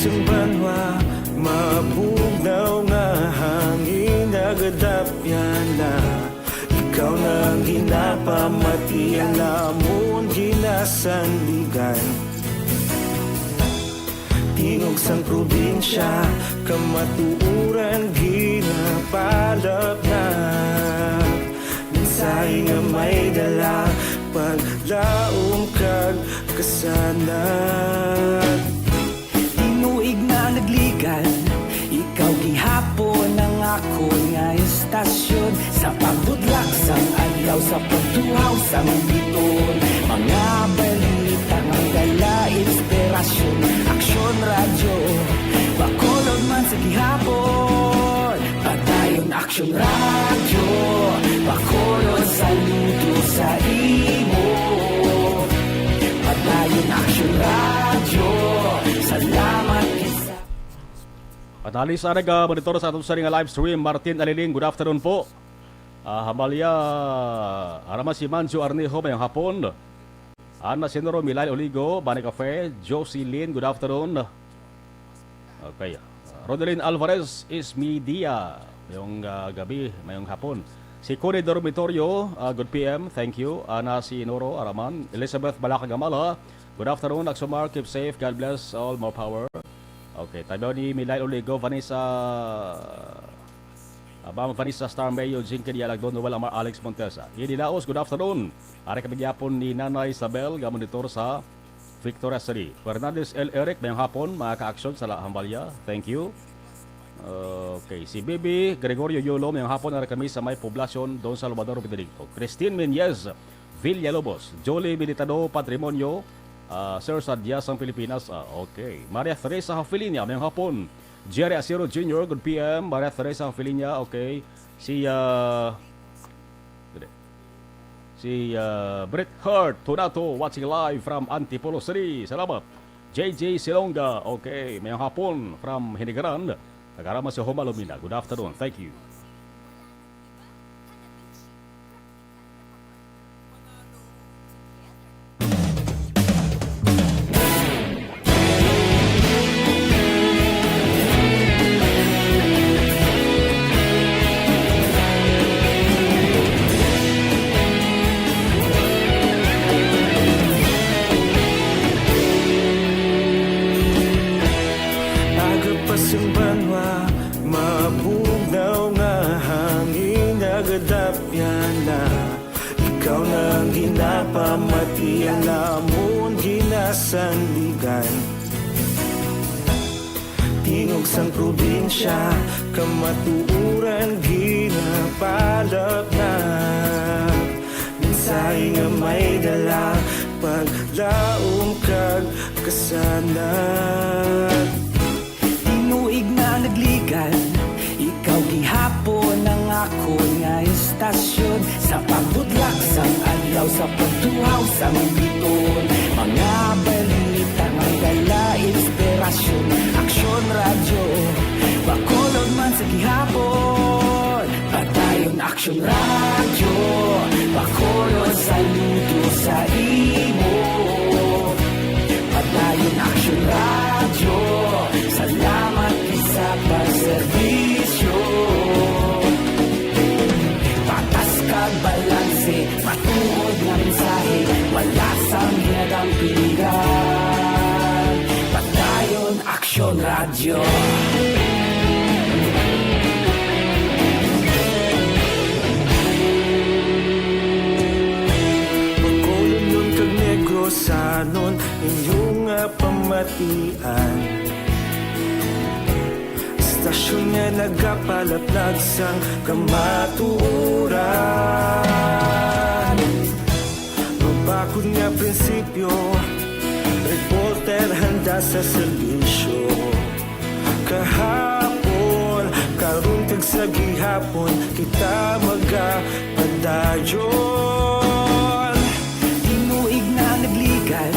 [SPEAKER 6] Banwa, mabugnaw nga hangin nagadapyan na ikaw nang ginapamatian namon ginasandigan tingog sang probinsya kamatuuran ginapalap na minsay nga may dala paglaom kag kasanan tuig na nagligan, ikaw gihapon ang ako nga estasyon sa pagbudlak sang adlaw sa pagtuhaw sang biton mga balita nga dala inspirasyon aksyon radyo Bacolod man sa gihapon padayon aksyon radyo Bacolod saludo sa imo padayon aksyon radyo salamat isa.
[SPEAKER 3] Panalis sa monitor sa atong sa live stream, Martin Aliling, good afternoon po. Hamalya, arama si Manjo Arnejo, mayang hapon. Ana Senoro, Milay Oligo, Bani Cafe, Josie Lin, good afternoon. Okay. Rodelyn Alvarez is media, mayong gabi, mayong hapon. Si Cody Dormitorio, good PM, thank you. Ana si Noro Araman, Elizabeth Balakagamala, good afternoon, Aksomar, keep safe, God bless, all more power. Okay, tayo ni Milay Oligo, Vanessa Star Mayo, Jinky Dialagdon, Noel Amar, Alex Montesa. Yedi Laos, good afternoon. Ari kabigyapon ni Nanay Isabel, gamonitor sa Victoria City. Fernandez L. Eric, mayang hapon, mga ka-aksyon sa Hambalya, thank you. Okay, si Bibi Gregorio Yolo, mayang hapon, ari kami sa may poblasyon doon sa Lubador, Pinadicto. Christine Menyez, Villalobos, Jolie Militado, Patrimonio, Sir Sadyas ang Pilipinas. Okay. Maria Teresa Hafilinia, mayang hapon. Jerry Asiro Jr., good PM. Maria Teresa Hafilinia, okay. Si Brett Hurt Tunato, watching live from Antipolo City. Salamat. JJ Silonga, okay. Mayang hapon from Hinigaran. Nagarama si Homa Lumina. Good afternoon. Thank you.
[SPEAKER 6] pasumbanwa mabugnaw nga hangin nagadapyan na ikaw nang ginapamatian namon ginasandigan tingog sang probinsya kamatuuran ginapalap na minsay nga may dala paglaom kag kasanat
[SPEAKER 7] tinuig na nagligan ikaw gihapon ang ako nga istasyon sa pagbutlak sang adlaw sa pagtuhaw sang biton mga balita may dala inspirasyon aksyon radyo bakolod man sa gihapon padayon aksyon radyo bakolod saludo sa imo padayon aksyon radyo salamat sa pagserbisyo patas kag balanse matuod nga mensahe wala sang hinagang piligan padayon aksyon radyo
[SPEAKER 6] Bacolod nun kag Negros sanon inyong pamatian Istasyon nga nagapalaplag sang kamaturan Mabakod nga prinsipyo reporter handa sa serbisyo kahapon karon kag sa gihapon kita magapadayon
[SPEAKER 7] tinuig na nagligan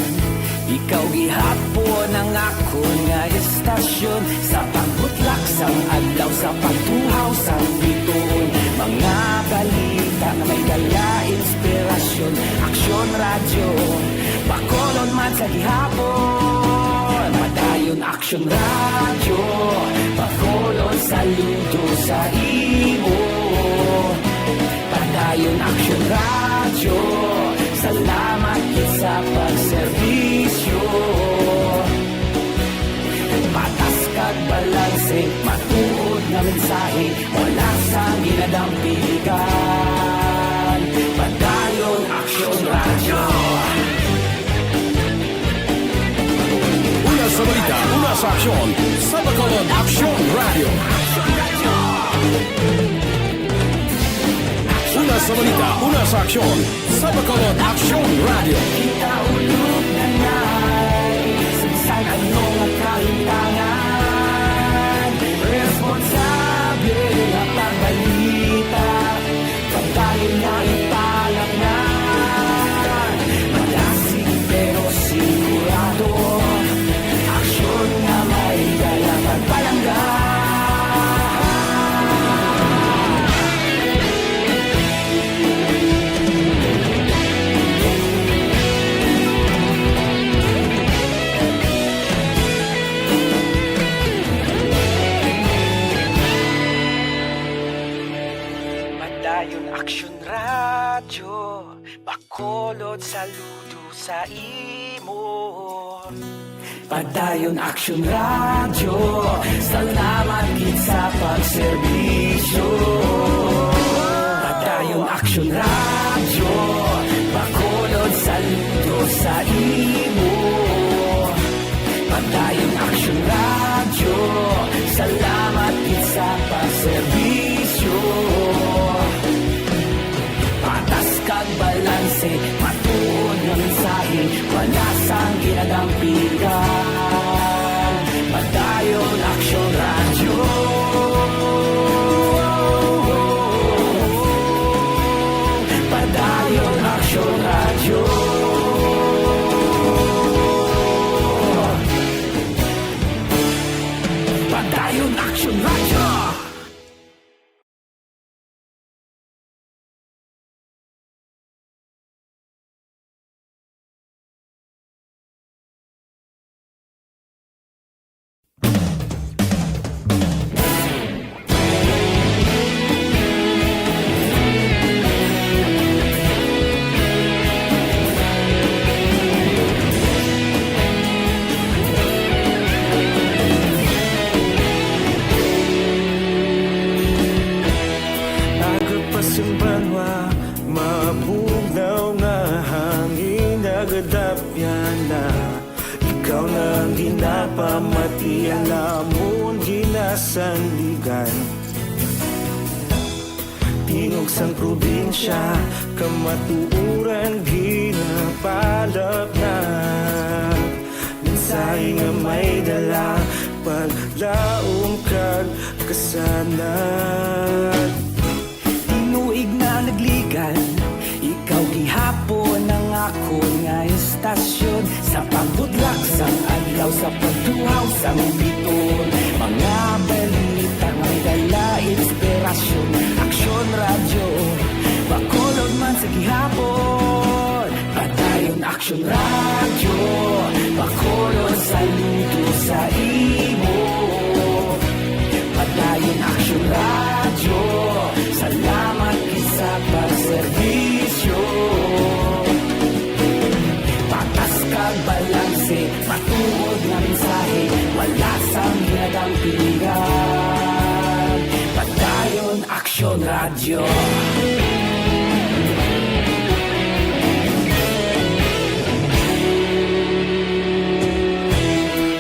[SPEAKER 7] ikaw gihapon ang ako nga istasyon sa pagbutlak sang adlaw sa pagtuhaw sang biton mga balita na may dala inspirasyon aksyon radyo bakolod man sa gihapon padayon aksyon radyo bakolod saludo sa imo padayon aksyon radyo salamat sa pagserbisyo patas kag balanse matuod nga mensahe wala sang ginadampiligan padayon aksyon radyo
[SPEAKER 1] Una sa balita, una sa aksyon, sa Bacolod Aksyon Radio. Una sa balita, una sa aksyon, sa Bacolod Aksyon Radio.
[SPEAKER 7] kita ulog na na'y sinsan anong ang kahintangan responsable na pagbalita pagdayon na ipalang na malasig pero sigurado aksyon na may dalang pagpalanggan Padayon aksyon radyo bakolod saludo sa imo padayon aksyon radyo salamat gid sa pagserbisyo padayon aksyon radyo bakolod saludo sa imo padayon aksyon radyo salamat gid sa pagserbisyo patas kag balanse matuod nga mensahe wala sang ginadampiligan padayon aksyon radyo padayon aksyon radyo padayon aksyon radyo
[SPEAKER 6] sandigan. Tingog sang probinsya, kamatuuran ginapalap na. Minsay nga may dala, paglaong kag kasanat.
[SPEAKER 7] Tinuig na nagligan, ikaw gihapon ang ako nga istasyon. Sa pagbudlak sang adlaw, sa pagduhaw sang biton. Mga balita may dala inspirasyon. Aksyon radyo, bakolod man sa gihapon. Padayon aksyon radyo, bakolod sa luto sa imo. Padayon aksyon radyo, salamat sa pagserbisyo. Patas kag balanse, matuod nga mensahe, wala sang ginagang pilihan. Padayon aksyon radyo.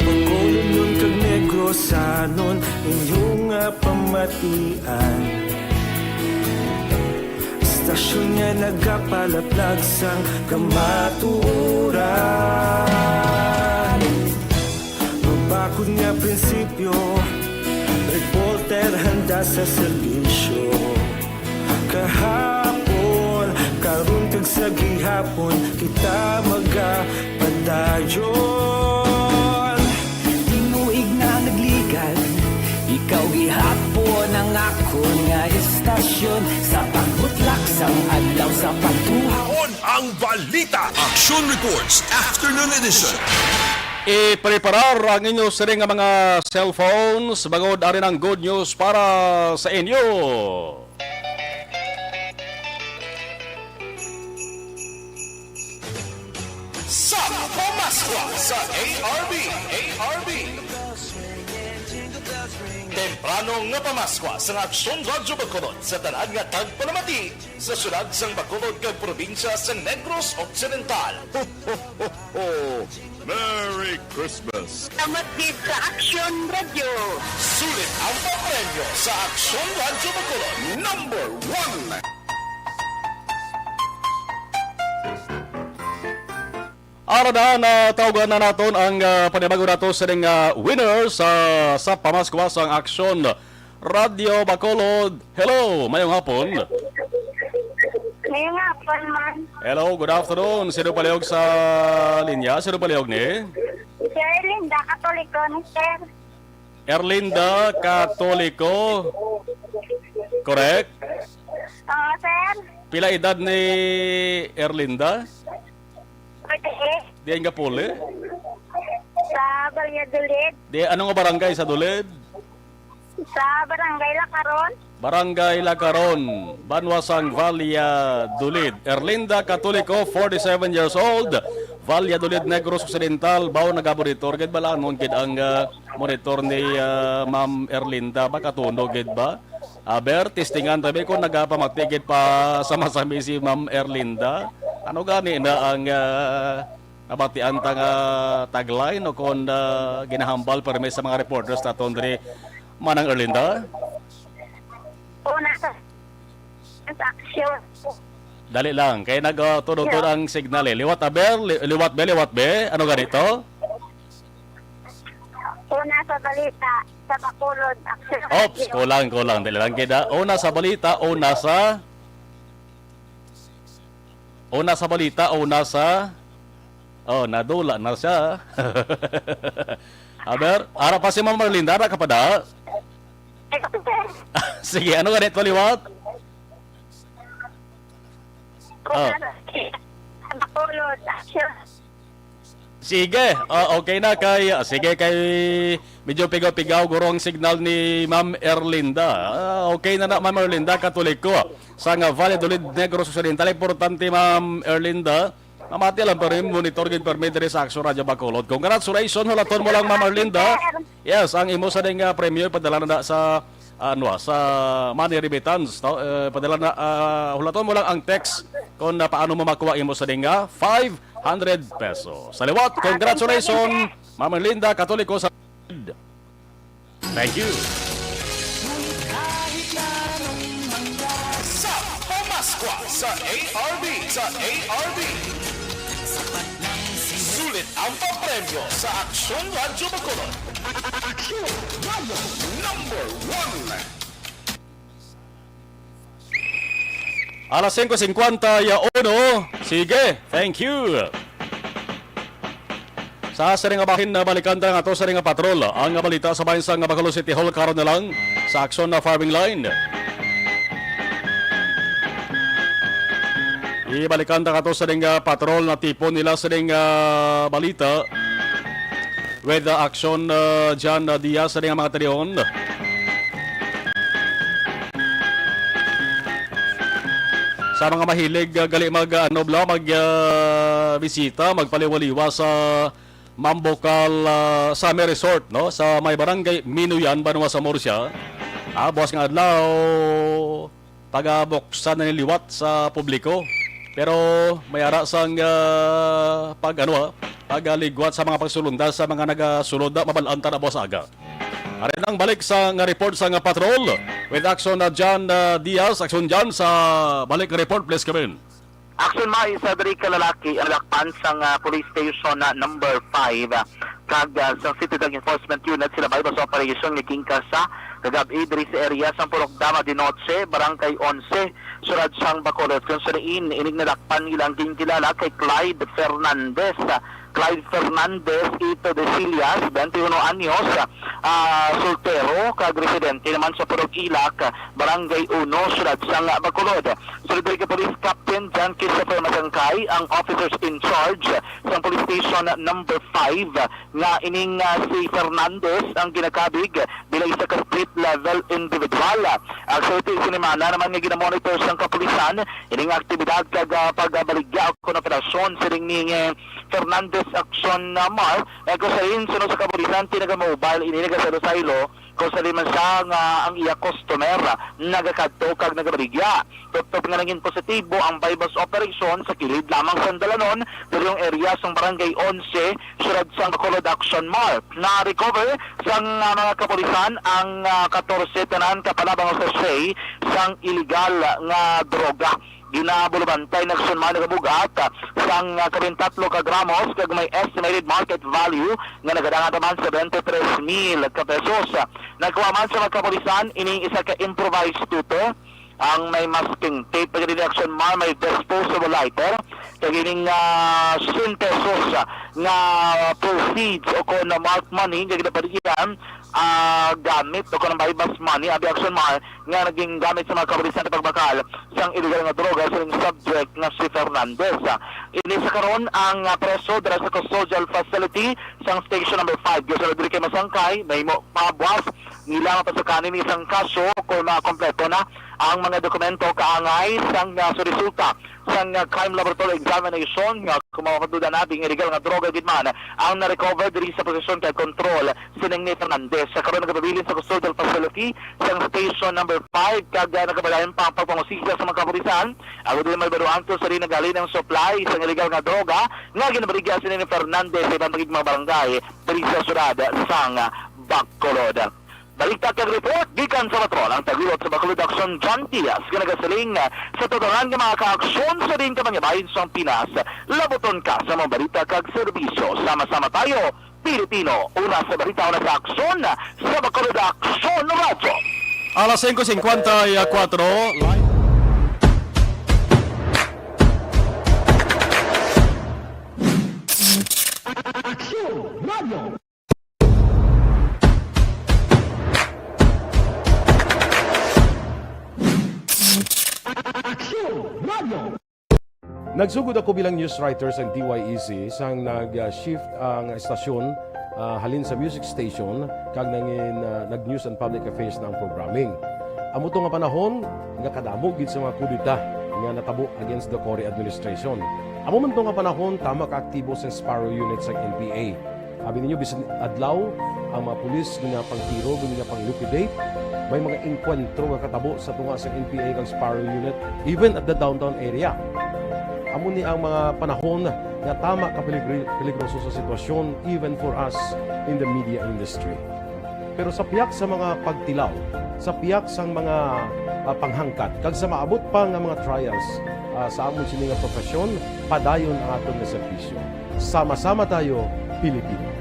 [SPEAKER 6] Bacolod nun kag Negrosanon, inyong nga pamatian. Istasyon nga nagapalaplag sang kamaturan. Mabakod nga prinsipyo, reporter handa sa serbisyo. Kahapon, karon kag sa gihapon, kita magapadayon.
[SPEAKER 7] Tinuig na nagligan, ikaw gihapon ang ako nga istasyon. Sa pagbutlak sang adlaw, sa pagtuhaw.
[SPEAKER 4] Naroon ang balita. Action Reports Afternoon Edition.
[SPEAKER 3] I-preparar ang inyo siring nga mga cellphones bagod ari ang good news para sa inyo.
[SPEAKER 4] Sa Pamaskwa sa ARB. Temprano nga pamaskwa sa Aksyon Radyo Bacolod sa tanad nga tagpalamati sa syudad sang Bacolod kag probinsya sa Negros Occidental. Ho, ho, ho, ho. Merry Christmas!
[SPEAKER 8] Salamat din sa Aksyon Radio.
[SPEAKER 4] Sulit ang papremyo sa Aksyon Radyo Bacolod number 1.
[SPEAKER 3] Ara na tawagan na naton ang panibago nato sa ring winner sa pamaskwa sang Aksyon Radio Bacolod. Hello, mayong hapon.
[SPEAKER 8] Ngayong hapon man.
[SPEAKER 3] Hello, good afternoon. Sino palihog sa linya? Sino palihog ni?
[SPEAKER 8] Si Erlinda, Katoliko ni Sir.
[SPEAKER 3] Erlinda Katoliko. Correct?
[SPEAKER 8] Oo, Sir.
[SPEAKER 3] Pila edad ni Erlinda?
[SPEAKER 8] 48.
[SPEAKER 3] Di nga puli?
[SPEAKER 8] Sa Valladolid.
[SPEAKER 3] Di ano nga barangay sa Dulid?
[SPEAKER 8] Sa Barangay Lacaron.
[SPEAKER 3] Barangay Lacaron, Banwasang Valladolid. Erlinda Katoliko, 47 years old. Valladolid, Negros Occidental. Bawo nagaboritor. Gid ba lang gid ang monitor ni Ma'am Erlinda? Baka tunog gid ba? Aber, testingan tabi kung nagapamatigid pa sama-sami si Ma'am Erlinda. Ano gani na ang nabatian tang tagline o kung ginahambal permis sa mga reporters na tondre Manang Erlinda?
[SPEAKER 8] Una sa Aksyon.
[SPEAKER 3] Dali lang, kaya nagtudod ang signal eh. Liwat be? Ano ganito?
[SPEAKER 8] Una sa balita, sa Bacolod, Aksyon
[SPEAKER 3] Ops,
[SPEAKER 8] Radio.
[SPEAKER 3] kulang. Dali lang, kaya una sa balita, una sa... Oh, nadula na siya. Aber, ara pa si Ma'am Erlinda, ara ka pa da? Sige, ano ganito liwat?
[SPEAKER 8] Una sa Bacolod, Aksyon.
[SPEAKER 3] Sige, okay na kay medyo pigaw-pigaw gurong signal ni Ma'am Erlinda. Okay na Ma'am Erlinda, Katoliko. Sa nga Valladolid, Negros Occidental, importante Ma'am Erlinda. Namati lang pa rin, monitor gid permit diri sa Aksyon Radio Bacolod. Congratulations, hulaton mo lang Ma'am Erlinda. Yes, ang imo sa ding premyo padala na sa sa money remittance, no? Padala na hulaton mo lang ang text kung paano mo makuha imo sa ding 500 pesos. Saliwat, congratulations Ma'am Erlinda Katoliko sa... Thank you.
[SPEAKER 4] Sa Pamaskwa sa ARB. Sulit ang papremyo sa Aksyon Radyo Bacolod. Aksyon Radyo Number 1.
[SPEAKER 3] Alas 5:51. Sige, thank you. Sa siring abahin na balikan nga to sa ring patrol. Ang balita sa bayan sa Bacolod City Hall karon na lang sa aksyon na farming line. Ibalikan nga to sa ring patrol na tipo nila sa ring balita with the action John Diaz sa ring mga talion. Sa mga mahilig gali bisita, magpaliwaliwa sa Mambocal Summer Resort, no? Sa may barangay Minuyan, Banwa sa Murcia. Buwas nga adlaw taga-buksan na niliwat sa publiko. Pero may ara sang pagligwat sa mga pagsulundan sa mga nagasulod na mabalanta na buwas aga. Arin ang balik sa report sa patrol with action na John Diaz. Action John sa balik report, please come in.
[SPEAKER 5] Action ma isa diri ka lalaki ang lakpan sang police station na number 5 kag sa City Drug Enforcement Unit sila bay sa operation ni King Kasa kagabi diri sa area sang Purok Dama de Noche, Barangay 11, Surad sang Bacolod. Kung sariin inig nalakpan ilang kilala kay Clyde Fernandez Ito de Sillas, 21 anyos, soltero, kag residente naman sa Purok Ilak, Barangay 1, Surad sang Bacolod. Solidary ka Police Captain John Christopher Magangkay, ang officers in charge sa Police Station number 5 nga ining si Fernandez ang ginakabig bilang isa ka street level individual. So ito sinimana naman nga ginamonitor sa kapulisan ining aktibidad kag pagbaligya o operasyon sa ring ni Fernandez Action Mar kung sa rin sunod sa kapulisan tinaga-mobile inilaga sa Rosaylo kung sa liman siya nga ang iya customer nagakadto kag nagabaligya. Tutop nga naging positibo ang bypass operation sa kilid lamang sa Dalanon pero yung area sa Barangay 11 surad sa Bacolod Action Mart. Na-recover sa mga kapulisan ang 14 tanan kapalabang sa Shay sang illegal nga droga. Ginabulubantay nagsunman nga bugat sang 13 ka gramos kag may estimated market value nga nagadanga naman sa 23,000 ka pesos. Nagkuha man sa mga kapulisan ining isa ka improvised tuto ang may masking tape pag reaction man may disposable lighter kag ining synthesis nga proceeds o ko na mark money nga ginapaligyan gamit o ko na bypass money abi action man nga naging gamit sa mga kapulisan na pagbakal sang illegal nga droga sa subject nga si Fernandez. Ini sa karon ang preso dira sa custodial facility sang station number 5 sa diri kay Masangkay may mo pabuas nila pa sa kanin isang kaso kung makompleto na ang mga dokumento kaangay sang resulta sang crime laboratory examination nga kung makaduda natin illegal nga droga gid man ang na-recover diri sa posisyon kay control sining ni Fernandez sa karon nagabilin sa custodial facility sang station number 5 kag nagabalayan pa ang pagpangusisa sa mga kapulisan ako din may baruan to sa rin nagali ng supply sang illegal nga droga nga ginabaligya sining ni Fernandez sa ibang mga barangay diri sa syudad sang Bacolod. Baliktad kag report gikan sa patrol ang tagilot sa Bacolod Action John Diaz kinagasaling sa totolan nga mga kaaksyon sa rin ka mga bahin sa Pinas laboton ka sa mga balita kag serbisyo sama-sama tayo Pilipino una sa balita una sa aksyon sa Bacolod Action Radio.
[SPEAKER 3] Alas 5:54.
[SPEAKER 9] Nagsugod ako bilang news writer sa DYEC sang nag-shift ang estasyon halin sa music station kag nag-news and public affairs na ang programming. Amo to nga panahon nga kadamo gid sa mga kudita nga natabo against the Cory administration. Amo man to nga panahon tama ka aktibo sa Sparrow unit sa NPA. Abi ninyo bisan adlaw ang mga pulis nga pangtiro nga pang-liquidate may mga enkwentro nga katabo sa tunga sa NPA kag Sparrow unit even at the downtown area. Amo ni ang mga panahon nga tama ka peligroso sa sitwasyon even for us in the media industry. Pero sa piyak sa mga pagtilaw sa piyak sang mga panghangkat kag sa maabot pa nga mga trials sa amon sini nga profesyon, padayon ang aton nga serbisyo. Sama-sama tayo, Pilipino.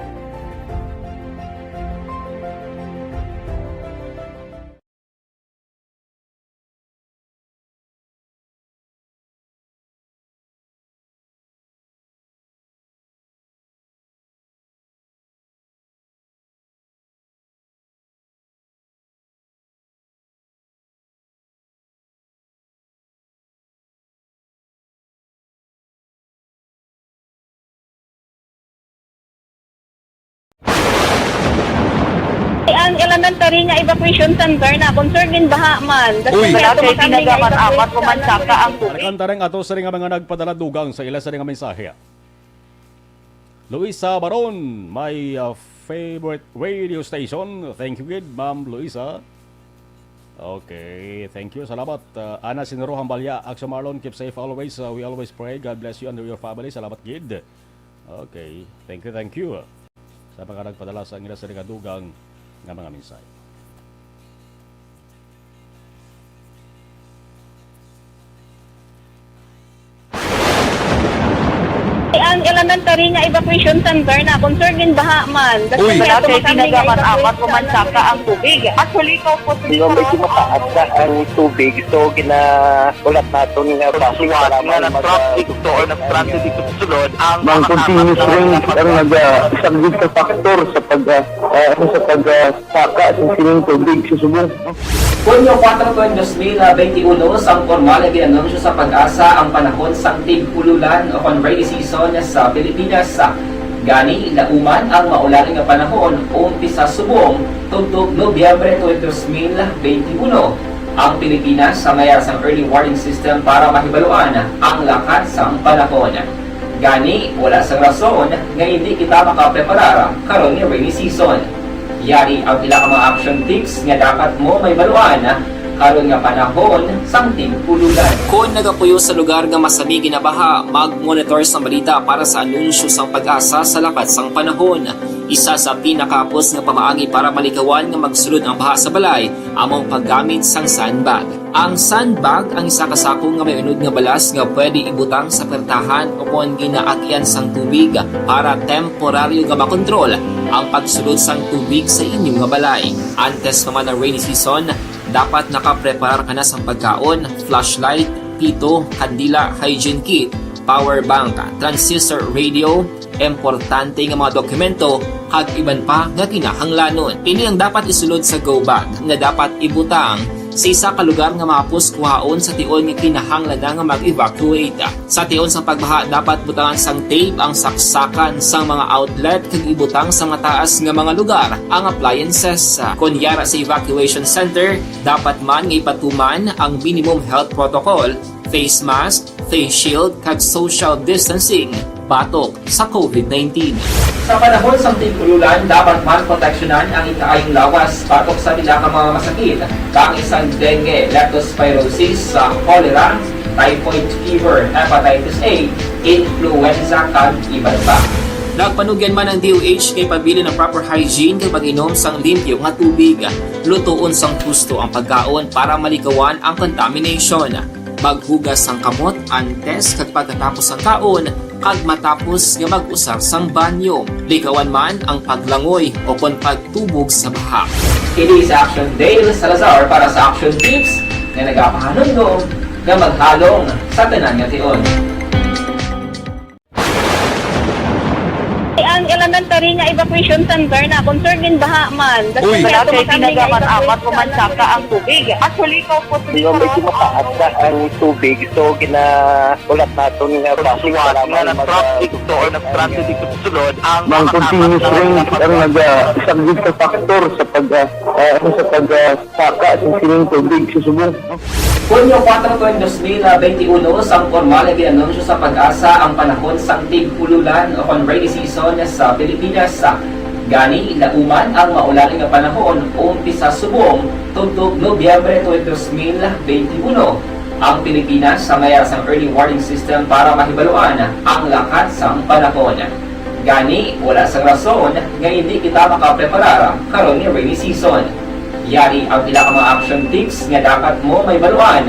[SPEAKER 8] Ang elementary nga evacuation center na concerned baha man.
[SPEAKER 1] Uy.
[SPEAKER 5] Kaya tinagaman apat kumansaka ang tubig.
[SPEAKER 3] Nakanta rin ato sa rin nga mga nagpadala dugang sa ila sa rin nga mensahe. Luisa Baron, my favorite radio station. Thank you, good, Ma'am Luisa. Okay, thank you. Salamat. Ana Sinero Hambalya, Action Marlon, keep safe always. We always pray. God bless you and your family. Salamat, kid. Okay, thank you, thank you. Sa mga nagpadala sa ila sa rin nga dugang nga mga mensahe.
[SPEAKER 8] Ang elementary nga evacuation center na concerned baha man.
[SPEAKER 1] Uy.
[SPEAKER 5] Kaya tinagaman apat kumansaka ang tubig. Actually, ikaw po
[SPEAKER 10] Yung medyo mataas na ang tubig, so ginaulat natin nga
[SPEAKER 5] Siwat nga ng traffic to or nag-transit dito sa sulod ang
[SPEAKER 10] mga continuous rain ang nag-isagid sa factor sa pagsaka sa sining tubig sa subong.
[SPEAKER 7] Hunyo 4, 2021, sang formal na ginanunsyo sa pag-asa ang panahon sang tig-ululan o rainy season sa Pilipinas. Gani, lauman ang maulaling nga panahon umpisa subong tugtog Nobyembre 2021. Ang Pilipinas sa mayroon sang early warning system para mahibaluan ang lakas sang panahon. Gani, wala sang rason nga hindi kita makapreparar karon ni rainy season. Yari ang ilang mga action tips nga dapat mo may baluan karon nga panahon sang tig-ululan. Kung nagapuyo sa lugar nga masami ginabaha, mag-monitor sa balita para sa anunsyo sang pag-asa sa lakat sang panahon. Isa sa pinakapos nga pamaagi para malikawan nga magsulod ang baha sa balay, among paggamit sang sandbag. Ang sandbag ang isa kasako nga may unod nga balas nga pwede ibutang sa pertahan upon ginaagyan sang tubig para temporaryo nga makontrol ang pagsulod sang tubig sa inyong nga balay. Antes naman ng rainy season, dapat nakapreparar ka na sa pagkaon, flashlight, pito, kandila, hygiene kit, power bank, transistor radio, importante nga mga dokumento, kag iban pa nga kinahanglanon. Ini ang dapat isulod sa go bag nga dapat ibutang sa isa ka lugar nga mapus kuhaon sa tion nga kinahanglan nga mag-evacuate. Sa tion sa pagbaha dapat butangan sang tape ang saksakan sang mga outlet kag ibutang sa mataas nga mga lugar ang appliances. Kunyara sa evacuation center, dapat man nga ipatuman ang minimum health protocol, face mask, face shield kag social distancing batok sa COVID-19. Sa panahon sa tig-ululan, dapat man proteksyonan ang ikaayong lawas batok sa nila ka mga masakit, kang isang dengue, leptospirosis, cholera, typhoid fever, hepatitis A, influenza, kag iban pa. Nagpanugyan man ang DOH kay pabili ng proper hygiene kay pag-inom sang limpyo nga tubig, lutuon sang husto ang pagkaon para malikawan ang contamination. Maghugas sang kamot antes kag pagkatapos ang kaon, kag matapos nga mag-usar sang banyo. Likawan man ang paglangoy o kon pagtubog sa baha. Kini sa Action Dale Salazar para sa Action Tips nga nagapahanundong nga maghalong sa tanan nga tion.
[SPEAKER 8] Ang elementary nga evacuation center na concerned baha man.
[SPEAKER 1] Uy.
[SPEAKER 5] Kaya tinagaman apat kumansaka ang tubig. Actually, ikaw po
[SPEAKER 10] Yung medyo mataas na ang tubig, so ginaulat natin nga
[SPEAKER 5] Siwat nga ng traffic to or nag-transit dito sa sulod ang
[SPEAKER 10] mga continuous rain ang nag-isagid sa factor sa pagsaka sa sining tubig sa subong.
[SPEAKER 7] Hunyo 4, 2021, sang formal na ginanunsyo sa pag-asa ang panahon sang tig-ululan o rainy season sa Pilipinas. Gani, lauman ang maulaling nga panahon umpisa subong tugtog Nobyembre 2021. Ang Pilipinas sa mayroon sang early warning system para mahibaluan ang lakas sang panahon. Gani, wala sang rason nga hindi kita makapreparar karon ni rainy season. Yari ang pila ka mga action tips nga dapat mo may baluan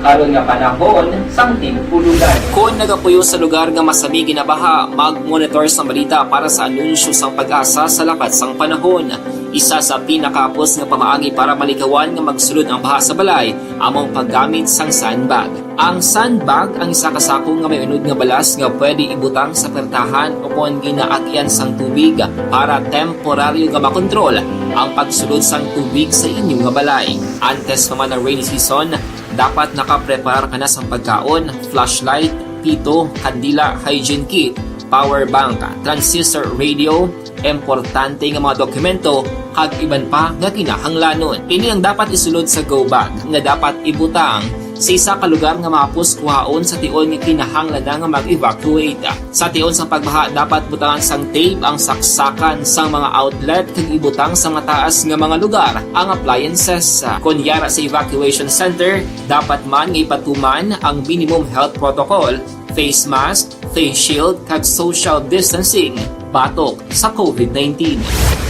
[SPEAKER 7] karon nga panahon sang tigpululan.
[SPEAKER 11] Kung nagapuyo sa lugar nga masami ginabaha, mag-monitor sa balita para sa anunsyo sang pag-asa sa lakat sang panahon. Isa sa pinakapos nga pamaagi para malikawan nga magsulod ang baha sa balay, among paggamit sang sandbag. Ang sandbag ang isa ka sako nga may unod nga balas nga pwede ibutang sa pertahan o kung ginaagyan sang tubig para temporaryo nga makontrol ang pagsulod sang tubig sa inyong nga balay. Antes naman ng rainy season, dapat nakaprepare ka na sa pagkaon, flashlight, pito, kandila, hygiene kit, power bank, transistor radio, importante nga mga dokumento, kag iban pa nga kinahanglanon. Ini ang dapat isulod sa go bag nga dapat ibutang sa isa ka lugar nga mapus kuhaon sa tion nga kinahanglan nga mag-evacuate. Sa tion sa pagbaha dapat butangan sang tape ang saksakan sa mga outlet kag ibutang sa mataas nga mga lugar ang appliances. Kunyara sa evacuation center, dapat man nga ipatuman ang minimum health protocol, face mask, face shield kag social distancing batok sa COVID-19.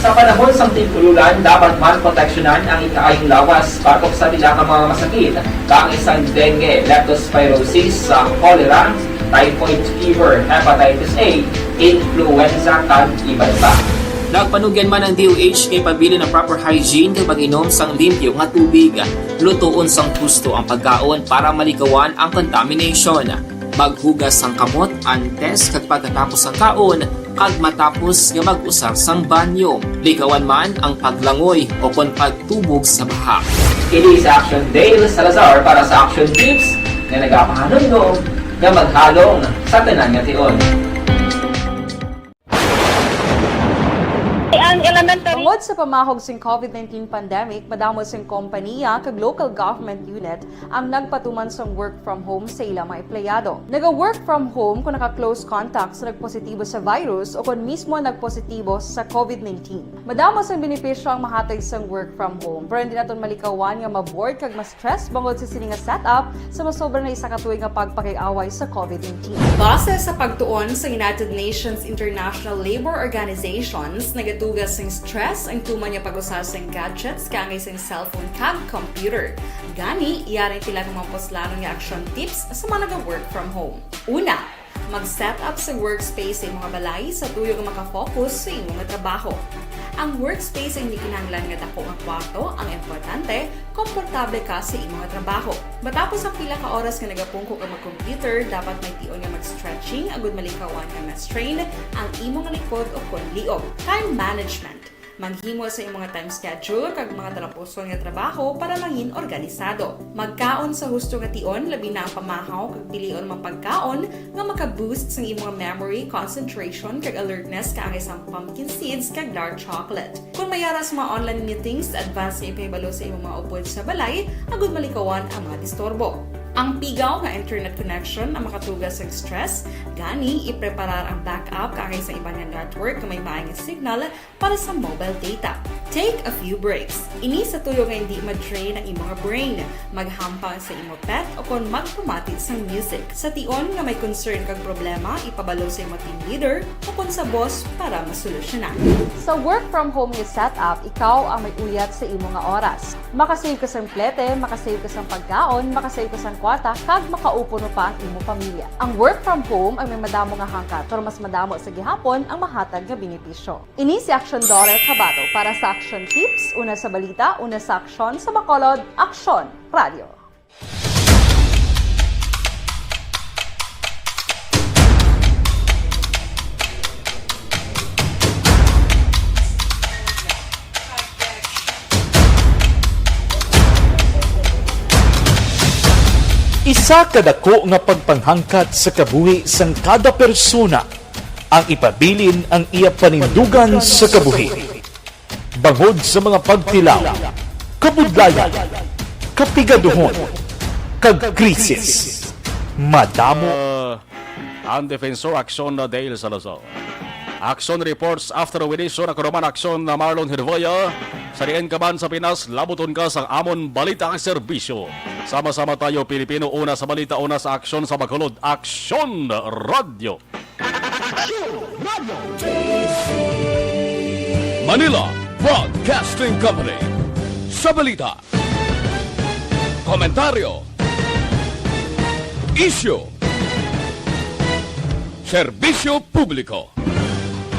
[SPEAKER 7] Sa panahon sang tigpululan, dapat man proteksyonan ang ikaayong lawas batok sa pila ka mga masakit, kang isang dengue, leptospirosis, cholera, typhoid fever, hepatitis A, influenza kag iban pa.
[SPEAKER 11] Nagpanugyan man ang DOH kay pabili ng proper hygiene kay pag-inom sang limpyo nga tubig. Lutuon sang gusto ang pagkaon para malikawan ang contamination. Maghugas sang kamot antes kag pagkatapos sang kaon kag matapos nga mag-usar sang banyo. Likawan man ang paglangoy o kon pagtubog sa baha.
[SPEAKER 7] Kini sa Action Dale Salazar para sa Action Tips nga nagapahanundong nga maghalong sa tanan nga tion.
[SPEAKER 8] Ang elementary
[SPEAKER 12] Tungod sa pamahog sing COVID-19 pandemic, madamo sing kompanya kag local government unit ang nagpatuman sang work from home sa ilang mga empleyado. Naga-work from home kung naka-close contact sa nagpositibo sa virus o kung mismo nagpositibo sa COVID-19. Madamo sang benepisyo ang mahatag sang work from home, pero hindi naton malikawan nga ma-bored kag ma-stress bangod sa sini nga setup sa masobra na isa ka tuig nga pagpakiaway sa COVID-19. Base sa pagtuon sa United Nations International Labour Organizations, nagatugas sing stress ang tuman niya pag-usar sing gadgets kangay sing cellphone kag computer. Gani, iyaring pila ng mga poslanong nga action tips sa mga nag-work from home. Una, mag-set up sa workspace sa mga balay sa tuyo nga makafocus sa inyong trabaho. Ang workspace ay hindi kinahanglan nga dako nga kwarto, ang importante, komportable ka sa imong trabaho. Matapos ang pila ka oras nga nagapungko ka mag-computer, dapat may tion nga mag-stretching agud malikawan nga ma-strain ang imong likod o kon liog. Time management. Manghimo sa imong mga time schedule kag mga talapuson nga trabaho para mangin organisado. Magkaon sa husto nga tion, labi na ang pamahaw kag pilion mga pagkaon nga maka-boost sa imong memory, concentration kag alertness kaangay sa pumpkin seeds kag dark chocolate. Kung mayara sa mga online meetings, advance sa ipahibalo sa imong mga upod sa balay, agud malikawan ang mga disturbo. Ang pigaw nga internet connection ang makatugas sa stress, gani ipreparar ang backup kaangay sa ibang network na may maayong signal para sa mobile data. Take a few breaks. Ini sa tuyo nga hindi ma-drain ang imong brain, maghampang sa imong pet o kon magpumati sa music. Sa tion nga may concern kag problema, ipabalo sa imong team leader o kon sa boss para masolusyonan. Sa work from home nga setup, ikaw ang may uyat sa imong nga oras. Makasave ka sa plete, makasave ka sa pagkaon, makasave ka sa kwarta, kag makaupo no pa ang imong pamilya. Ang work from home ay may madamo nga hangkat, pero mas madamo sa gihapon ang mahatag nga benepisyo. Ini si Action Dorel Cabato para sa Action Tips, una sa balita, una sa aksyon sa Bacolod, Aksyon Radio.
[SPEAKER 13] Isa kadako nga pagpanghangkat sa kabuhi sang kada persona ang ipabilin ang iya panindugan sa kabuhi. Bangod sa mga pagtilaw, kabudlayan, kapigaduhon, kag krisis. Madamo
[SPEAKER 3] ang Defensor Aksyon na Dale Salazar. Action reports after winison ako naman aksyon na Marlon Hervoya. Sa riyan ka man sa Pinas, labuton ka sa amon balita ang serbisyo. Sama-sama tayo Pilipino, una sa balita, una sa aksyon sa Bacolod, Aksyon Radio.
[SPEAKER 1] Manila Broadcasting Company. sa balita. Komentaryo. Isyu. Serbisyo publiko.